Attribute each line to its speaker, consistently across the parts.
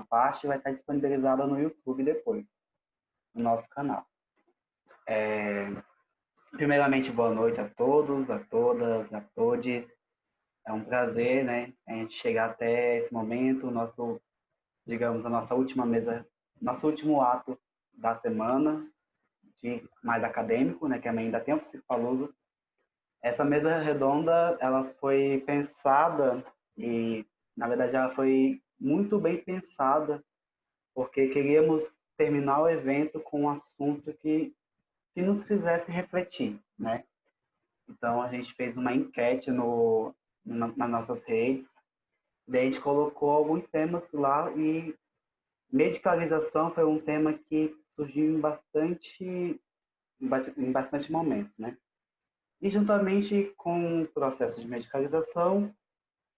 Speaker 1: parte vai estar disponibilizada no YouTube depois, no nosso canal. Primeiramente, boa noite a todos, a todas, a todes. É um prazer, né, a gente chegar até esse momento, digamos, a nossa última mesa, nosso último ato da semana, mais acadêmico, né, que ainda tem o Psicopalusa. Essa mesa redonda, ela foi pensada e, na verdade, ela foi muito bem pensada, porque queríamos terminar o evento com um assunto que nos fizesse refletir, né? Então, a gente fez uma enquete nas nossas redes, daí a gente colocou alguns temas lá e medicalização foi um tema que surgiu em bastante momentos, né? E juntamente com o processo de medicalização,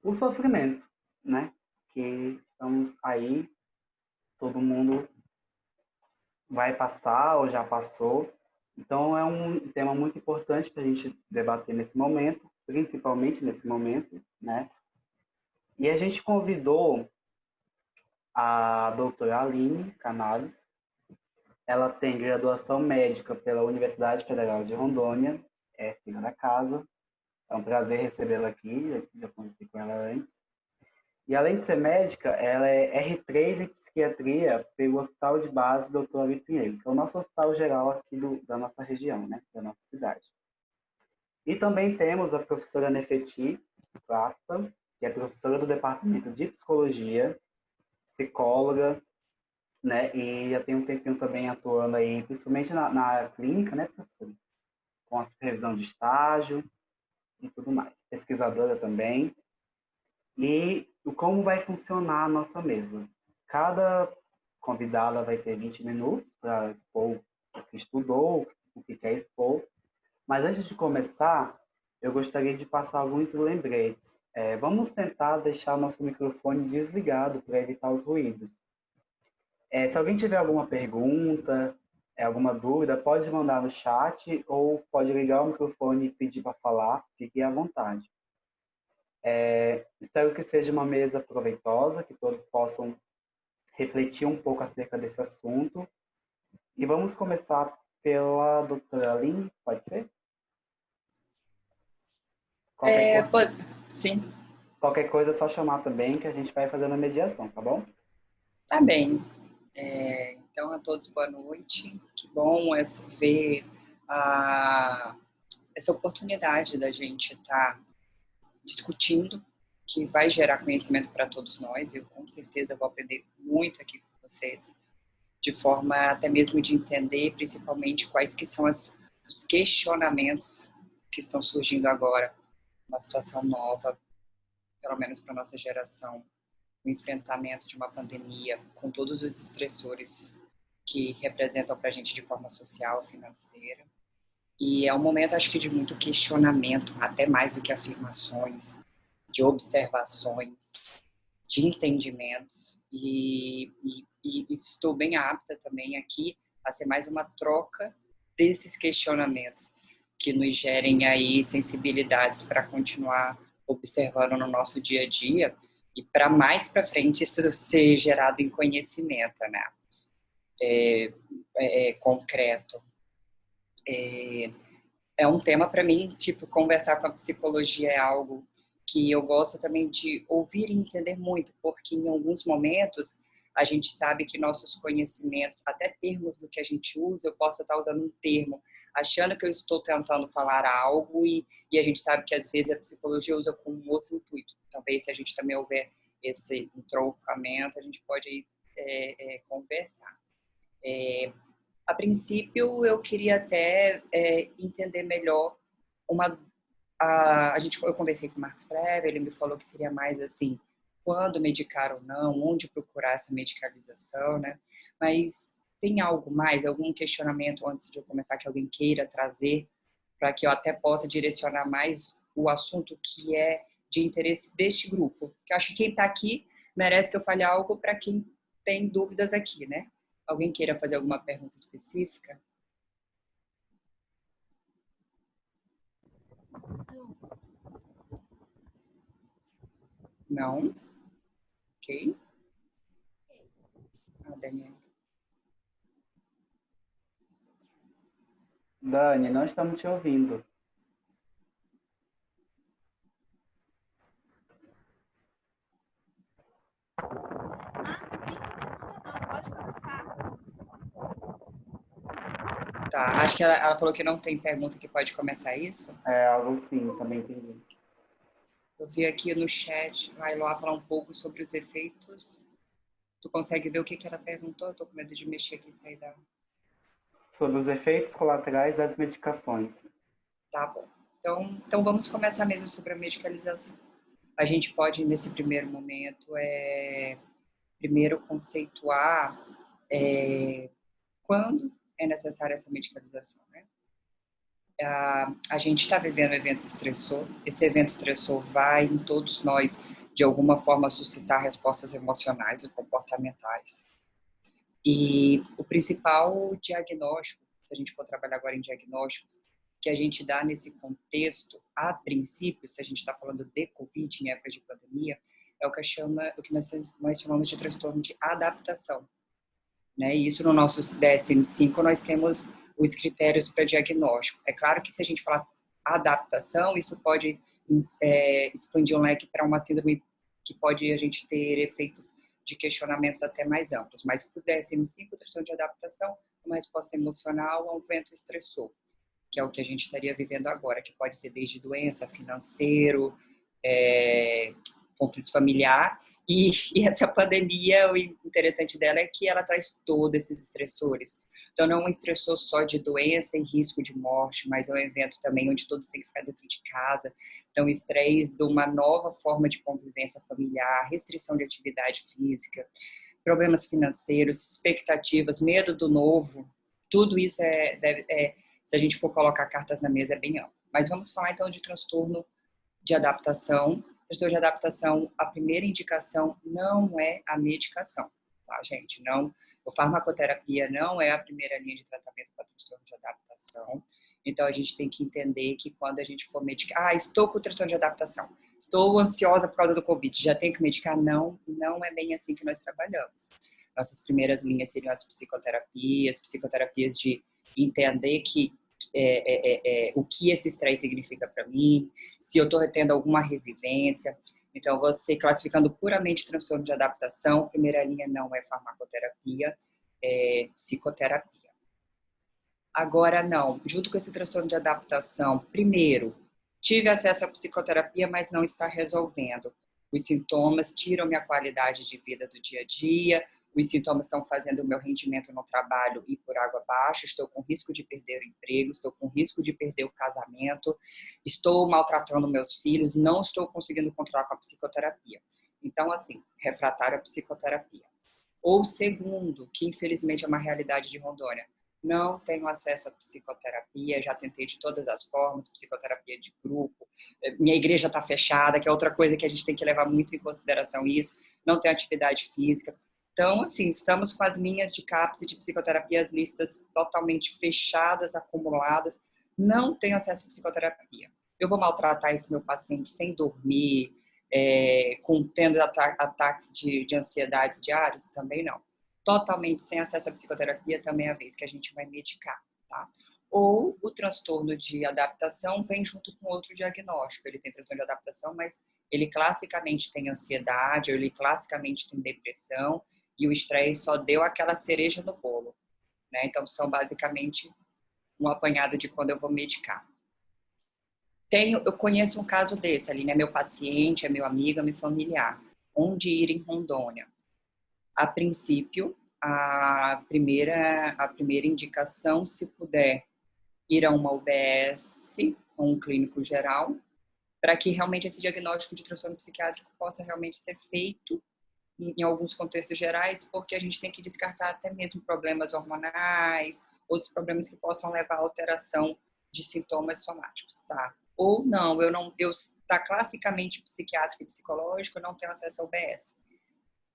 Speaker 1: o sofrimento, né? Que estamos aí, todo mundo vai passar ou já passou. Então, é um tema muito importante para a gente debater nesse momento, principalmente nesse momento, né? E a gente convidou a doutora Aline Canales. Ela tem graduação médica pela Universidade Federal de Rondônia, é filha da casa. É um prazer recebê-la aqui, já conheci com ela antes. E além de ser médica, ela é R3 em psiquiatria pelo Hospital de Base Dr. Ali Pinheiro, que é o nosso hospital geral aqui da nossa região, né, da nossa cidade. E também temos a professora Nefeti Plasta, que é professora do Departamento de Psicologia, psicóloga, né, e já tem um tempinho também atuando aí, principalmente na área clínica, né, professora? Com a supervisão de estágio e tudo mais. Pesquisadora também. E como vai funcionar a nossa mesa? Cada convidada vai ter 20 minutos para expor o que estudou, o que quer expor. Mas antes de começar, eu gostaria de passar alguns lembretes. Vamos tentar deixar nosso microfone desligado para evitar os ruídos. Se alguém tiver alguma pergunta, alguma dúvida, pode mandar no chat ou pode ligar o microfone e pedir para falar, fique à vontade. Espero que seja uma mesa proveitosa, que todos possam refletir um pouco acerca desse assunto. E vamos começar pela doutora Aline, pode ser?
Speaker 2: Pode, sim,
Speaker 1: Qualquer coisa é só chamar também, que a gente vai fazendo a mediação, tá bom?
Speaker 2: tá bem. Então, a todos, boa noite. Que bom ver essa oportunidade da gente estar discutindo, que vai gerar conhecimento para todos nós. Eu, com certeza, vou aprender muito aqui com vocês, de forma até mesmo de entender, principalmente, quais que são os questionamentos que estão surgindo agora, uma situação nova, pelo menos para a nossa geração, o enfrentamento de uma pandemia com todos os estressores que representam para a gente de forma social, financeira. E é um momento, acho que, de muito questionamento, até mais do que afirmações, de observações, de entendimentos. E estou bem apta também aqui a ser mais uma troca desses questionamentos que nos gerem aí sensibilidades para continuar observando no nosso dia a dia e para mais para frente isso ser gerado em conhecimento, né? Concreto. É um tema para mim, tipo, conversar com a psicologia é algo que eu gosto também de ouvir e entender muito, porque em alguns momentos a gente sabe que nossos conhecimentos, até termos do que a gente usa, eu posso estar usando um termo, achando que eu estou tentando falar algo e a gente sabe que às vezes a psicologia usa com um outro intuito. Talvez se a gente também houver esse entroncamento, a gente pode conversar. A princípio, eu queria até entender melhor eu conversei com o Marcos Prever, ele me falou que seria mais assim, quando medicar ou não, onde procurar essa medicalização, né? Mas tem algo mais, algum questionamento antes de eu começar que alguém queira trazer para que eu até possa direcionar mais o assunto que é de interesse deste grupo? Porque eu acho que quem está aqui merece que eu fale algo para quem tem dúvidas aqui, né? Alguém queira fazer alguma pergunta específica? Não? Ok. Ah, Daniel.
Speaker 1: Dani, não estamos te ouvindo.
Speaker 3: Pode começar.
Speaker 2: Tá, acho que ela falou que não tem pergunta que pode começar isso.
Speaker 1: É algo sim, também entendi.
Speaker 2: Eu vi aqui no chat, vai lá falar um pouco sobre os efeitos. Tu consegue ver o que ela perguntou? Eu tô com medo de mexer aqui e sair da...
Speaker 1: Sobre os efeitos colaterais das medicações.
Speaker 2: Tá bom. Então vamos começar mesmo sobre a medicalização. A gente pode, nesse primeiro momento, primeiro conceituar quando é necessária essa medicalização, né? A gente está vivendo um evento estressor. Esse evento estressor vai, em todos nós, de alguma forma, suscitar respostas emocionais e comportamentais. E o principal diagnóstico, se a gente for trabalhar agora em diagnósticos, que a gente dá nesse contexto, a princípio, se a gente está falando de Covid em época de pandemia, é o que nós chamamos de transtorno de adaptação. Né? E isso no nosso DSM-5 nós temos os critérios para diagnóstico. É claro que se a gente falar adaptação, isso pode expandir um leque para uma síndrome que pode a gente ter efeitos de questionamentos até mais amplos. Mas para o DSM-5, transtorno de adaptação, uma resposta emocional a um evento estressor, que é o que a gente estaria vivendo agora, que pode ser desde doença, financeiro, conflitos familiar. E essa pandemia, o interessante dela é que ela traz todos esses estressores. Então, não é um estressor só de doença e risco de morte, mas é um evento também onde todos têm que ficar dentro de casa. Então, estresse de uma nova forma de convivência familiar, restrição de atividade física, problemas financeiros, expectativas, medo do novo. Tudo isso se a gente for colocar cartas na mesa, é bem amplo. Mas vamos falar, então, de transtorno de adaptação. Transtorno de adaptação, a primeira indicação não é a medicação, tá, gente? Não, a farmacoterapia não é a primeira linha de tratamento para transtorno de adaptação. Então, a gente tem que entender que quando a gente for medicar... estou com transtorno de adaptação, estou ansiosa por causa do Covid, já tenho que medicar? Não, não é bem assim que nós trabalhamos. Nossas primeiras linhas seriam as psicoterapias de entender que o que esse estresse significa para mim, se eu estou tendo alguma revivência. Então, você classificando puramente transtorno de adaptação, primeira linha não é farmacoterapia, é psicoterapia. Agora, não, junto com esse transtorno de adaptação, primeiro, tive acesso à psicoterapia, mas não está resolvendo. Os sintomas tiram minha qualidade de vida do dia a dia, os sintomas estão fazendo o meu rendimento no trabalho ir por água abaixo, estou com risco de perder o emprego, estou com risco de perder o casamento, estou maltratando meus filhos, não estou conseguindo controlar com a psicoterapia. Então, assim, refratário à psicoterapia. Ou segundo, que infelizmente é uma realidade de Rondônia, não tenho acesso à psicoterapia, já tentei de todas as formas, psicoterapia de grupo, minha igreja está fechada, que é outra coisa que a gente tem que levar muito em consideração isso, não tenho atividade física. Então, assim, estamos com as linhas de CAPS e de psicoterapia, as listas totalmente fechadas, acumuladas, não tenho acesso à psicoterapia. Eu vou maltratar esse meu paciente sem dormir, tendo ataques de ansiedades diários? Também não. Totalmente sem acesso à psicoterapia também é a vez que a gente vai medicar, tá? Ou o transtorno de adaptação vem junto com outro diagnóstico. Ele tem transtorno de adaptação, mas ele classicamente tem ansiedade, ou ele classicamente tem depressão, e o estresse só deu aquela cereja no bolo, né? Então, são basicamente um apanhado de quando eu vou medicar. Eu conheço um caso desse, ali, né? Meu paciente, é meu amigo, é meu familiar. Onde ir em Rondônia? A princípio, a primeira indicação, se puder ir a uma UBS, ou um clínico geral, para que realmente esse diagnóstico de transtorno psiquiátrico possa realmente ser feito em alguns contextos gerais, porque a gente tem que descartar até mesmo problemas hormonais, outros problemas que possam levar à alteração de sintomas somáticos, tá? Ou não, eu tá classicamente psiquiátrico e psicológico, eu não tenho acesso ao UBS.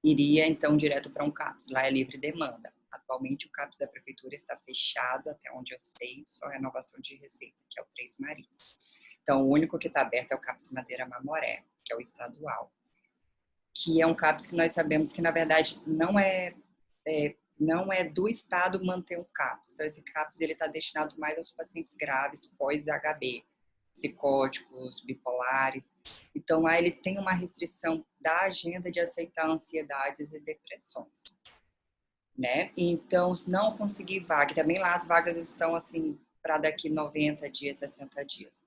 Speaker 2: Iria, então, direto para um CAPS. Lá é livre demanda. Atualmente, o CAPS da Prefeitura está fechado, até onde eu sei, só renovação de receita, que é o Três Marias. Então, o único que está aberto é o CAPS Madeira Mamoré, que é o estadual. Que é um CAPS que nós sabemos que, na verdade, não é não é do Estado manter um CAPS. Então, esse CAPS está destinado mais aos pacientes graves pós-HB, psicóticos, bipolares. Então, lá ele tem uma restrição da agenda de aceitar ansiedades e depressões, né? Então, não conseguir vaga. Também lá as vagas estão, assim, para daqui 90 dias, 60 dias.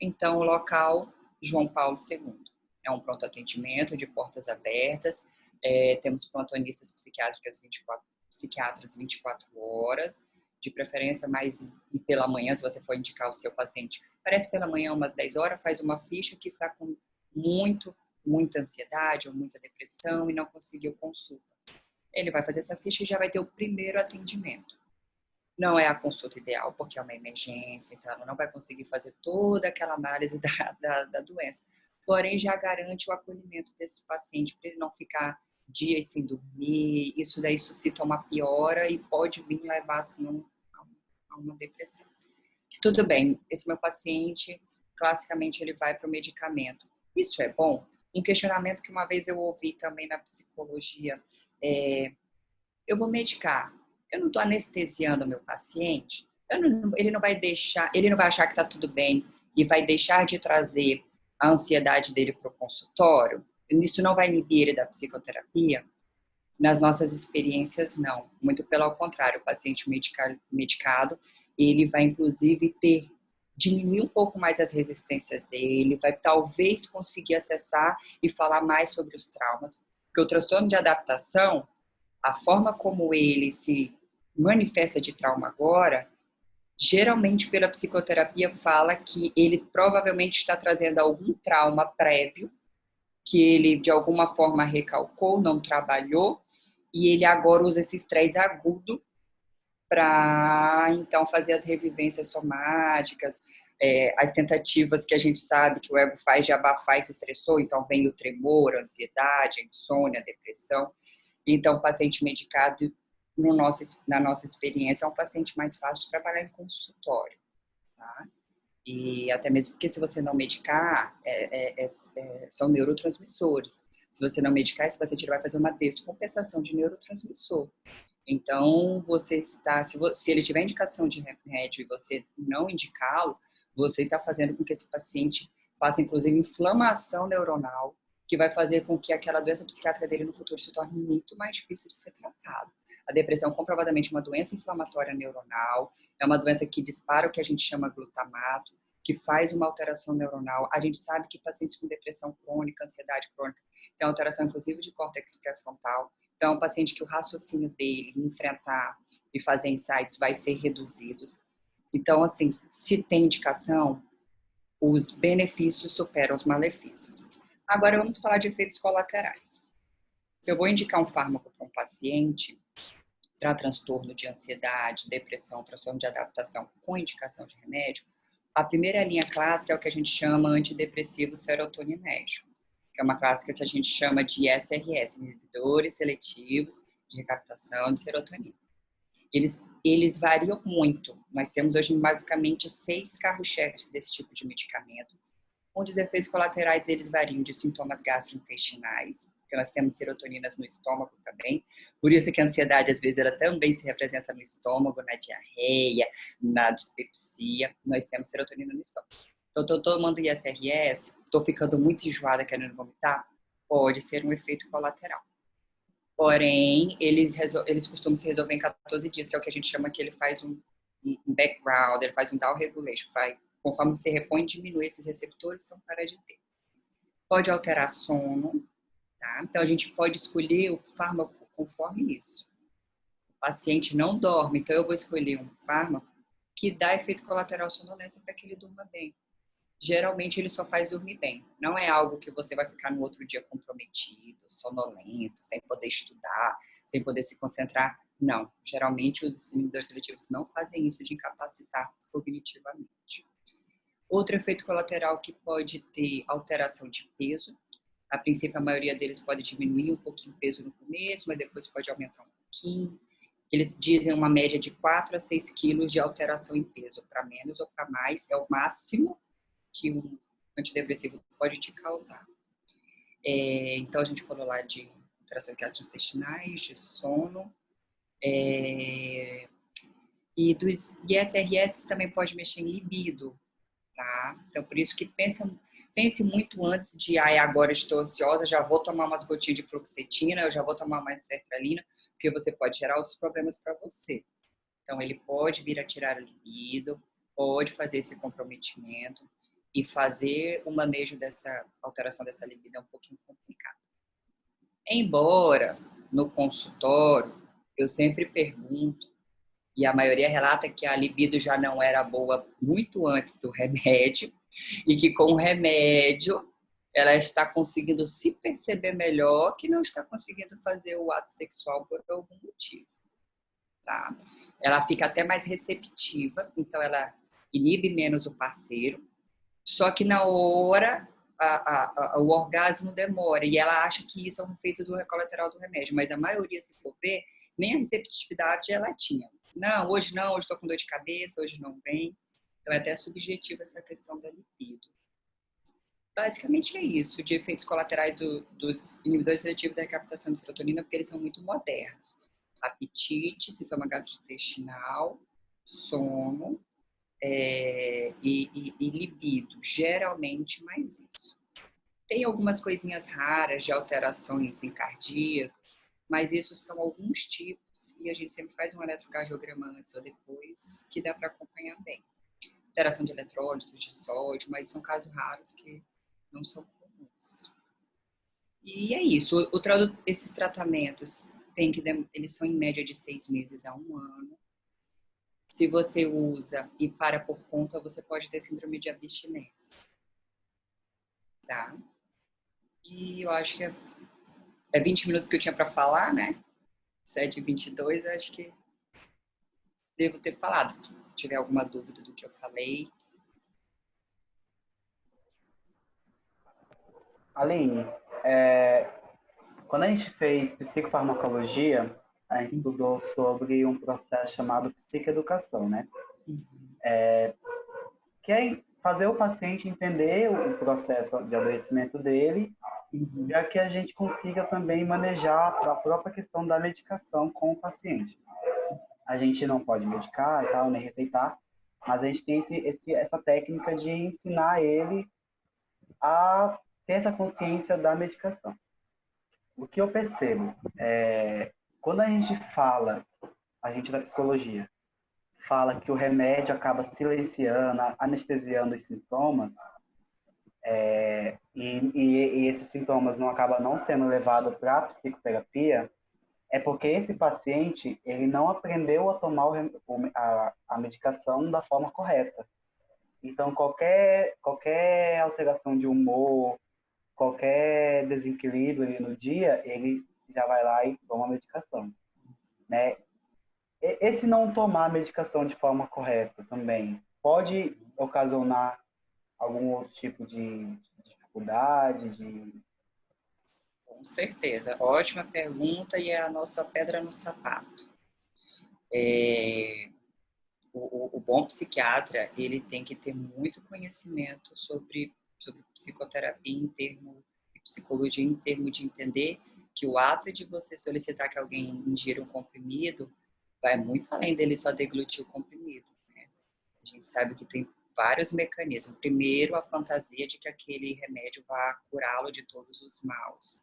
Speaker 2: Então, o local, João Paulo II. É um pronto atendimento de portas abertas. Temos plantonistas psiquiatras 24 horas, de preferência mais pela manhã, se você for indicar o seu paciente. Parece pela manhã, umas 10 horas, faz uma ficha que está com muita ansiedade ou muita depressão e não conseguiu consulta. Ele vai fazer essa ficha e já vai ter o primeiro atendimento. Não é a consulta ideal, porque é uma emergência, então ela não vai conseguir fazer toda aquela análise da doença. Porém, já garante o acolhimento desse paciente para ele não ficar dias sem dormir. Isso daí suscita uma piora e pode vir levar assim, a uma depressão. Tudo bem, esse meu paciente, classicamente, ele vai para o medicamento. Isso é bom? Um questionamento que uma vez eu ouvi também na psicologia eu vou medicar. Eu não estou anestesiando o meu paciente. Ele não vai achar que está tudo bem e vai deixar de trazer a ansiedade dele para o consultório. Isso não vai inibir ele da psicoterapia? Nas nossas experiências, não. Muito pelo contrário, o paciente medicado, ele vai, inclusive, diminuir um pouco mais as resistências dele, vai talvez conseguir acessar e falar mais sobre os traumas. Porque o transtorno de adaptação, a forma como ele se manifesta de trauma agora, geralmente pela psicoterapia fala que ele provavelmente está trazendo algum trauma prévio, que ele de alguma forma recalcou, não trabalhou, e ele agora usa esse estresse agudo para então fazer as revivências somáticas, as tentativas que a gente sabe que o ego faz de abafar e se estressou, então vem o tremor, a ansiedade, a insônia, a depressão. Então, o paciente medicado, na nossa experiência, é um paciente mais fácil de trabalhar em consultório, tá? E até mesmo porque se você não medicar, são neurotransmissores. Se você não medicar, esse paciente vai fazer uma descompensação de neurotransmissor. Então, se ele tiver indicação de remédio e você não indicá-lo, você está fazendo com que esse paciente faça, inclusive, inflamação neuronal, que vai fazer com que aquela doença psiquiátrica dele no futuro se torne muito mais difícil de ser tratado. A depressão é comprovadamente uma doença inflamatória neuronal, é uma doença que dispara o que a gente chama glutamato, que faz uma alteração neuronal. A gente sabe que pacientes com depressão crônica, ansiedade crônica, tem alteração inclusive de córtex pré-frontal. Então, é um paciente que o raciocínio dele, enfrentar e fazer insights vai ser reduzido. Então, assim, se tem indicação, os benefícios superam os malefícios. Agora, vamos falar de efeitos colaterais. Se eu vou indicar um fármaco para um paciente para transtorno de ansiedade, depressão, transtorno de adaptação com indicação de remédio, a primeira linha clássica é o que a gente chama antidepressivo serotoninérgico, que é uma clássica que a gente chama de SRS, inibidores seletivos de recaptação de serotonina. Eles variam muito. Nós temos hoje basicamente 6 carros-chefes desse tipo de medicamento, onde os efeitos colaterais deles variam de sintomas gastrointestinais, porque nós temos serotoninas no estômago também, por isso que a ansiedade, às vezes, ela também se representa no estômago, na diarreia, na dispepsia, nós temos serotonina no estômago. Então, estou tomando ISRS, estou ficando muito enjoada, querendo vomitar, pode ser um efeito colateral. Porém, eles costumam se resolver em 14 dias, que é o que a gente chama que ele faz um background, ele faz um down regulation, conforme você repõe, diminui esses receptores, são para de ter. Pode alterar sono, tá? Então, a gente pode escolher o fármaco conforme isso. O paciente não dorme, então eu vou escolher um fármaco que dá efeito colateral sonolência para que ele durma bem. Geralmente, ele só faz dormir bem. Não é algo que você vai ficar no outro dia comprometido, sonolento, sem poder estudar, sem poder se concentrar. Não. Geralmente, os inibidores seletivos não fazem isso de incapacitar cognitivamente. Outro efeito colateral que pode ter alteração de peso. A princípio, a maioria deles pode diminuir um pouquinho o peso no começo, mas depois pode aumentar um pouquinho. Eles dizem uma média de 4 a 6 quilos de alteração em peso. Para menos ou para mais, é o máximo que um antidepressivo pode te causar. Então, a gente falou lá de alterações gastrointestinais, de sono, E dos ISRS também pode mexer em libido, tá? Então, por isso que pense muito antes de, agora estou ansiosa, já vou tomar umas gotinhas de fluoxetina, eu já vou tomar mais sertralina, porque você pode gerar outros problemas para você. Então, ele pode vir a tirar a libido, pode fazer esse comprometimento e fazer o manejo dessa alteração dessa libido é um pouquinho complicado. Embora, no consultório, eu sempre pergunto, e a maioria relata que a libido já não era boa muito antes do remédio, e que com o remédio ela está conseguindo se perceber melhor, que não está conseguindo fazer o ato sexual por algum motivo. Tá? Ela fica até mais receptiva, então ela inibe menos o parceiro, só que na hora o orgasmo demora e ela acha que isso é um efeito do colateral do remédio, mas a maioria, se for ver, nem a receptividade ela tinha. Não, hoje estou com dor de cabeça, hoje não vem. Então é até subjetiva essa questão da libido. Basicamente é isso, de efeitos colaterais dos inibidores seletivos da recaptação de serotonina, porque eles são muito modernos. Apetite, sintoma gastrointestinal, sono e libido, geralmente mais isso. Tem algumas coisinhas raras de alterações em cardíaco, mas isso são alguns tipos e a gente sempre faz um eletrocardiograma antes ou depois, que dá para acompanhar bem. Alteração de eletrólitos, de sódio, mas são casos raros que não são comuns. E é isso, esses tratamentos eles são em média de 6 meses a 1 ano. Se você usa e para por conta, você pode ter síndrome de abstinência. Tá? E eu acho que é 20 minutos que eu tinha para falar, né? 7h22, acho que devo ter falado. Se tiver alguma dúvida do que eu falei.
Speaker 1: Aline, quando a gente fez psicofarmacologia, a gente estudou sobre um processo chamado psicoeducação, né? Que é fazer o paciente entender o processo de adoecimento dele, para que a gente consiga também manejar a própria questão da medicação com o paciente. A gente não pode medicar e tal, nem receitar, mas a gente tem essa técnica de ensinar ele a ter essa consciência da medicação. O que eu percebo quando a gente da psicologia, fala que o remédio acaba silenciando, anestesiando os sintomas, e esses sintomas não acabam não sendo levados para a psicoterapia, é porque esse paciente ele não aprendeu a tomar a medicação da forma correta. Então, qualquer alteração de humor, qualquer desequilíbrio ali no dia, ele já vai lá e toma a medicação, né? Esse não tomar a medicação de forma correta também pode ocasionar algum outro tipo de dificuldade?
Speaker 2: Com certeza. Ótima pergunta e é a nossa pedra no sapato. O bom psiquiatra, ele tem que ter muito conhecimento sobre psicoterapia em termos de psicologia, em termos de entender que o ato de você solicitar que alguém ingira um comprimido vai muito além dele só deglutir o comprimido, né? A gente sabe que tem vários mecanismos. Primeiro, a fantasia de que aquele remédio vai curá-lo de todos os maus.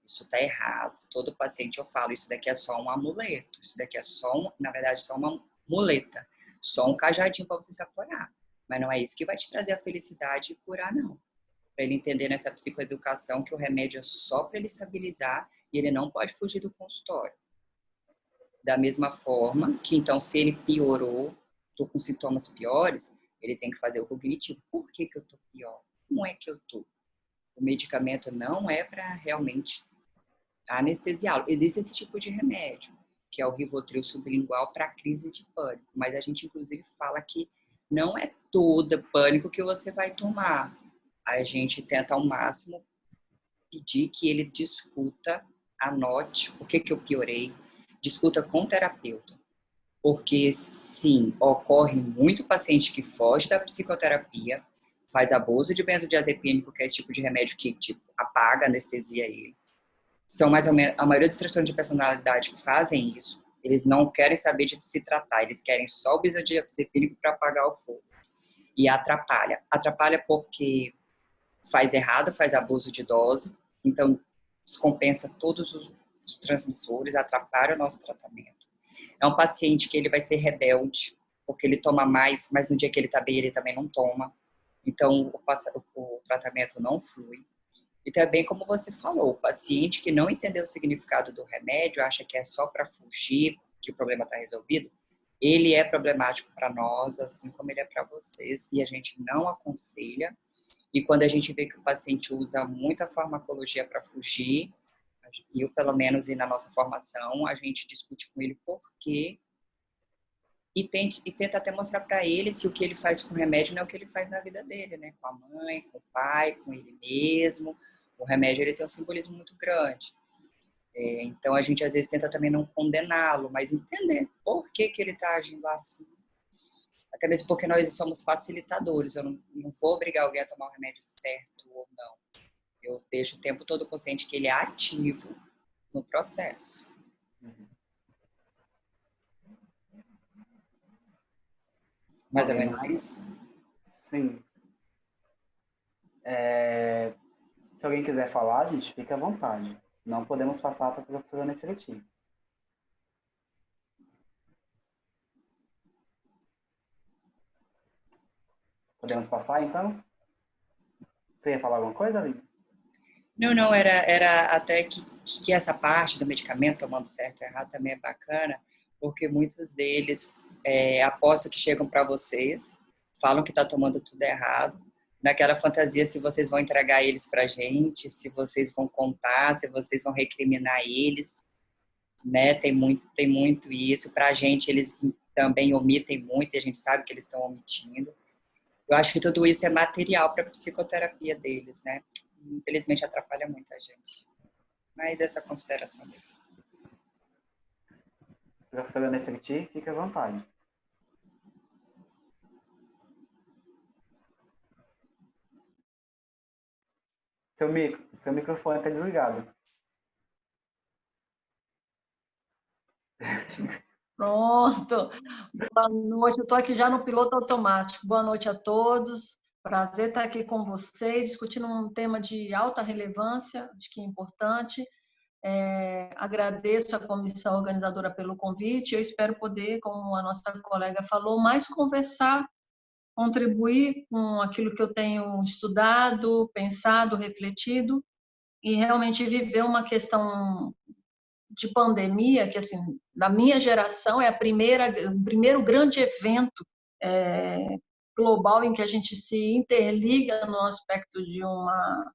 Speaker 2: Isso está errado. Todo paciente eu falo, isso daqui é só um amuleto. Isso daqui é na verdade, só uma muleta. Só um cajadinho para você se apoiar. Mas não é isso que vai te trazer a felicidade e curar, não. Para ele entender nessa psicoeducação que o remédio é só para ele estabilizar e ele não pode fugir do consultório. Da mesma forma que, então, se ele piorou, estou com sintomas piores, ele tem que fazer o cognitivo. Por que eu estou pior? Como é que eu estou? O medicamento não é para realmente anestesiá-lo. Existe esse tipo de remédio, que é o Rivotril sublingual para crise de pânico. Mas a gente, inclusive, fala que não é todo pânico que você vai tomar. A gente tenta ao máximo pedir que ele discuta, anote o que eu piorei, discuta com o terapeuta. Porque, sim, ocorre muito paciente que foge da psicoterapia, faz abuso de benzodiazepínico, que é esse tipo de remédio que apaga, anestesia ele. São mais ou menos, a maioria dos transtornos de personalidade fazem isso. Eles não querem saber de se tratar, eles querem só o benzodiazepínico para apagar o fogo. E atrapalha. Atrapalha porque faz errado, faz abuso de dose, então descompensa todos os transmissores, atrapalha o nosso tratamento. É um paciente que ele vai ser rebelde, porque ele toma mais, mas no dia que ele está bem, ele também não toma. Então, o tratamento não flui. E também, como você falou, o paciente que não entendeu o significado do remédio, acha que é só para fugir, que o problema está resolvido, ele é problemático para nós, assim como ele é para vocês, e a gente não aconselha. E quando a gente vê que o paciente usa muita farmacologia para fugir, eu, pelo menos, e na nossa formação, a gente discute com ele por quê e tenta até mostrar para ele se o que ele faz com o remédio não é o que ele faz na vida dele, né? Com a mãe, com o pai, com ele mesmo. O remédio ele tem um simbolismo muito grande. Então, a gente às vezes tenta também não condená-lo, mas entender por que ele está agindo assim. Até mesmo porque nós somos facilitadores. Eu não vou obrigar alguém a tomar o remédio certo ou não. Eu deixo o tempo todo consciente que ele é ativo no processo. Mais ou menos isso?
Speaker 1: Sim. Se alguém quiser falar, gente, fique à vontade. Não podemos passar para a professora Nefertiti. Podemos passar, então? Você ia falar alguma coisa, Aline?
Speaker 2: Não, era até que essa parte do medicamento, tomando certo ou errado, também é bacana, porque muitos deles, aposto que chegam para vocês, falam que está tomando tudo errado, naquela fantasia se vocês vão entregar eles para a gente, se vocês vão contar, se vocês vão recriminar eles, né? Tem muito isso. Para a gente, eles também omitem muito, e a gente sabe que eles estão omitindo. Eu acho que tudo isso é material para a psicoterapia deles, né? Infelizmente atrapalha muito a gente. Mas essa consideração mesmo.
Speaker 1: Professora Nefertiti, fique à vontade. Seu microfone está desligado.
Speaker 4: Pronto. Boa noite. Eu estou aqui já no piloto automático. Boa noite a todos. Prazer estar aqui com vocês, discutindo um tema de alta relevância, acho que é importante. Agradeço a comissão organizadora pelo convite. Eu espero poder, como a nossa colega falou, mais conversar, contribuir com aquilo que eu tenho estudado, pensado, refletido e realmente viver uma questão de pandemia, que assim, da minha geração é o primeiro grande evento global em que a gente se interliga no aspecto de uma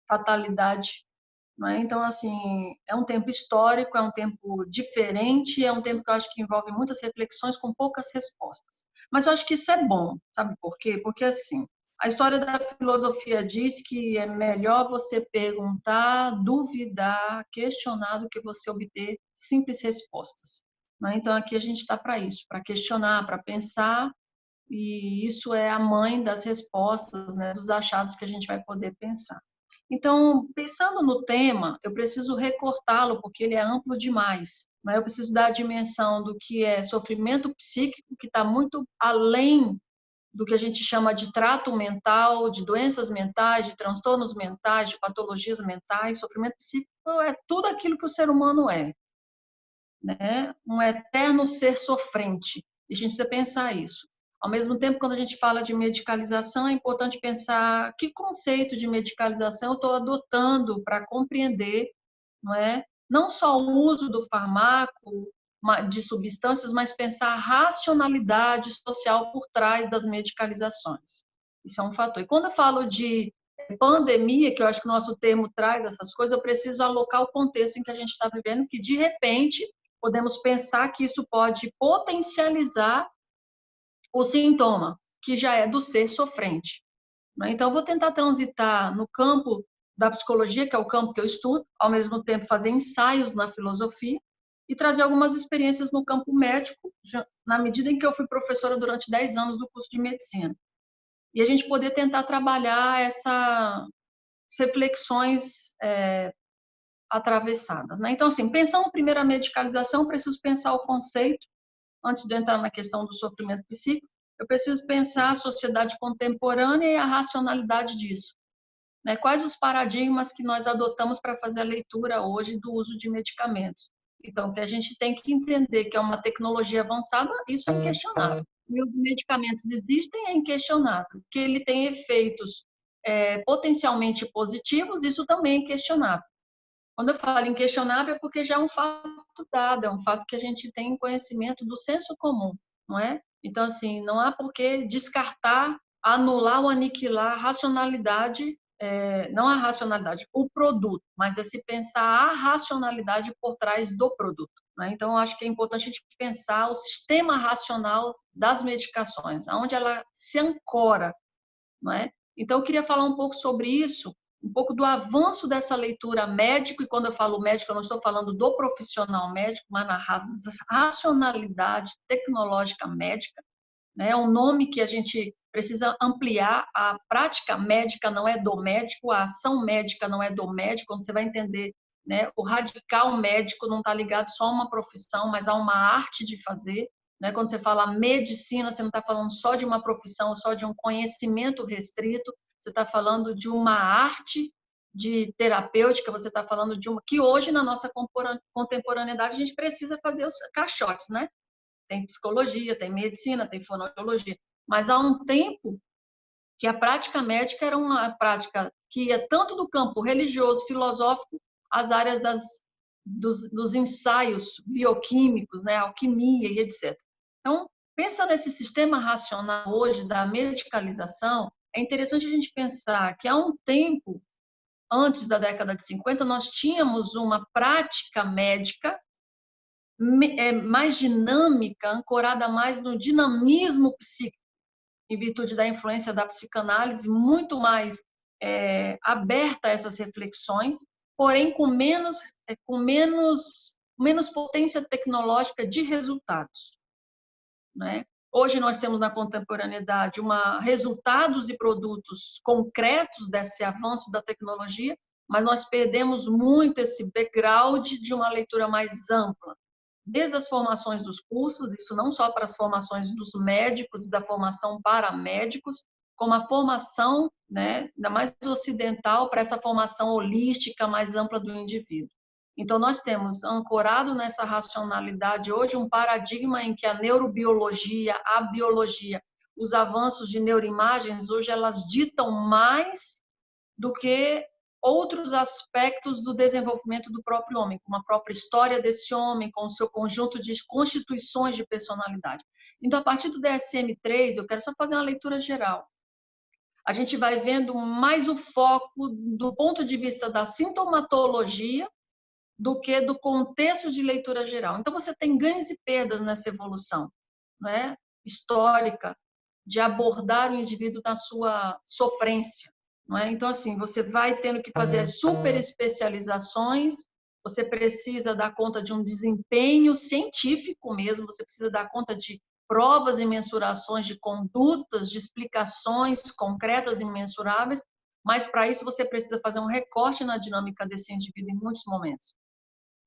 Speaker 4: fatalidade, não é? Então, assim, é um tempo histórico, é um tempo diferente, é um tempo que eu acho que envolve muitas reflexões com poucas respostas. Mas eu acho que isso é bom, sabe por quê? Porque, assim, a história da filosofia diz que é melhor você perguntar, duvidar, questionar do que você obter simples respostas. Não é? Então, aqui a gente está para isso, para questionar, para pensar, e isso é a mãe das respostas, né, dos achados que a gente vai poder pensar. Então, pensando no tema, eu preciso recortá-lo, porque ele é amplo demais. Mas eu preciso dar a dimensão do que é sofrimento psíquico, que está muito além do que a gente chama de trato mental, de doenças mentais, de transtornos mentais, de patologias mentais. Sofrimento psíquico é tudo aquilo que o ser humano é, né? Um eterno ser sofrente. E a gente precisa pensar isso. Ao mesmo tempo, quando a gente fala de medicalização, é importante pensar que conceito de medicalização eu estou adotando para compreender, não é? Não só o uso do fármaco, de substâncias, mas pensar a racionalidade social por trás das medicalizações. Isso é um fator. E quando eu falo de pandemia, que eu acho que o nosso termo traz essas coisas, eu preciso alocar o contexto em que a gente está vivendo, que de repente podemos pensar que isso pode potencializar o sintoma, que já é do ser sofrente. Então, eu vou tentar transitar no campo da psicologia, que é o campo que eu estudo, ao mesmo tempo fazer ensaios na filosofia e trazer algumas experiências no campo médico, na medida em que eu fui professora durante 10 anos do curso de medicina. E a gente poder tentar trabalhar essas reflexões atravessadas, né? Então, assim, pensando primeiro a medicalização, eu preciso pensar o conceito, antes de entrar na questão do sofrimento psíquico, eu preciso pensar a sociedade contemporânea e a racionalidade disso, né? Quais os paradigmas que nós adotamos para fazer a leitura hoje do uso de medicamentos? Então, que a gente tem que entender que é uma tecnologia avançada, isso é inquestionável. E os medicamentos existem, é inquestionável. Que ele tem efeitos potencialmente positivos, isso também é inquestionável. Quando eu falo inquestionável é porque já é um fato dado, é um fato que a gente tem conhecimento do senso comum, não é? Então, assim, não há por que descartar, anular ou aniquilar a racionalidade, não a racionalidade, o produto, mas é se pensar a racionalidade por trás do produto, né? Então, eu acho que é importante a gente pensar o sistema racional das medicações, aonde ela se ancora, não é? Então, eu queria falar um pouco sobre isso, um pouco do avanço dessa leitura médico, e quando eu falo médico, eu não estou falando do profissional médico, mas na racionalidade tecnológica médica, né? É um nome que a gente precisa ampliar. A prática médica não é do médico, a ação médica não é do médico, quando você vai entender, né? O radical médico não está ligado só a uma profissão, mas a uma arte de fazer, né? Quando você fala medicina, você não está falando só de uma profissão, só de um conhecimento restrito, você está falando de uma arte de terapêutica, você está falando de uma que hoje na nossa contemporaneidade a gente precisa fazer os caixotes, né? Tem psicologia, tem medicina, tem fonoaudiologia, mas há um tempo que a prática médica era uma prática que ia tanto do campo religioso, filosófico, às áreas dos ensaios bioquímicos, né, alquimia e etc. Então, pensando nesse sistema racional hoje da medicalização, é interessante a gente pensar que há um tempo, antes da década de 50, nós tínhamos uma prática médica mais dinâmica, ancorada mais no dinamismo psíquico, em virtude da influência da psicanálise, muito mais aberta a essas reflexões, porém com menos potência tecnológica de resultados, né? Hoje nós temos na contemporaneidade resultados e produtos concretos desse avanço da tecnologia, mas nós perdemos muito esse background de uma leitura mais ampla, desde as formações dos cursos, isso não só para as formações dos médicos, da formação para médicos, como a formação, né, ainda mais ocidental, para essa formação holística mais ampla do indivíduo. Então, nós temos ancorado nessa racionalidade hoje um paradigma em que a neurobiologia, a biologia, os avanços de neuroimagens, hoje elas ditam mais do que outros aspectos do desenvolvimento do próprio homem, como a própria história desse homem, com o seu conjunto de constituições de personalidade. Então, a partir do DSM-3, eu quero só fazer uma leitura geral. A gente vai vendo mais o foco do ponto de vista da sintomatologia do que do contexto de leitura geral. Então, você tem ganhos e perdas nessa evolução, né, histórica, de abordar o indivíduo na sua sofrência. Não é? Então, assim, você vai tendo que fazer as super especializações, você precisa dar conta de um desempenho científico mesmo, você precisa dar conta de provas e mensurações de condutas, de explicações concretas e mensuráveis, mas para isso você precisa fazer um recorte na dinâmica desse indivíduo em muitos momentos.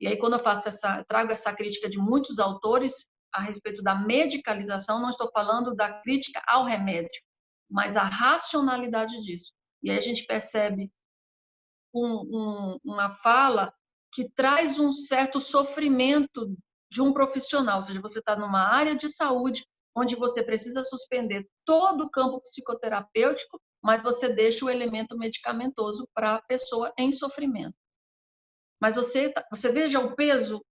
Speaker 4: E aí, quando eu trago essa crítica de muitos autores a respeito da medicalização, não estou falando da crítica ao remédio, mas a racionalidade disso. E aí a gente percebe uma fala que traz um certo sofrimento de um profissional, ou seja, você está numa área de saúde onde você precisa suspender todo o campo psicoterapêutico, mas você deixa o elemento medicamentoso para a pessoa em sofrimento. Mas você veja o peso,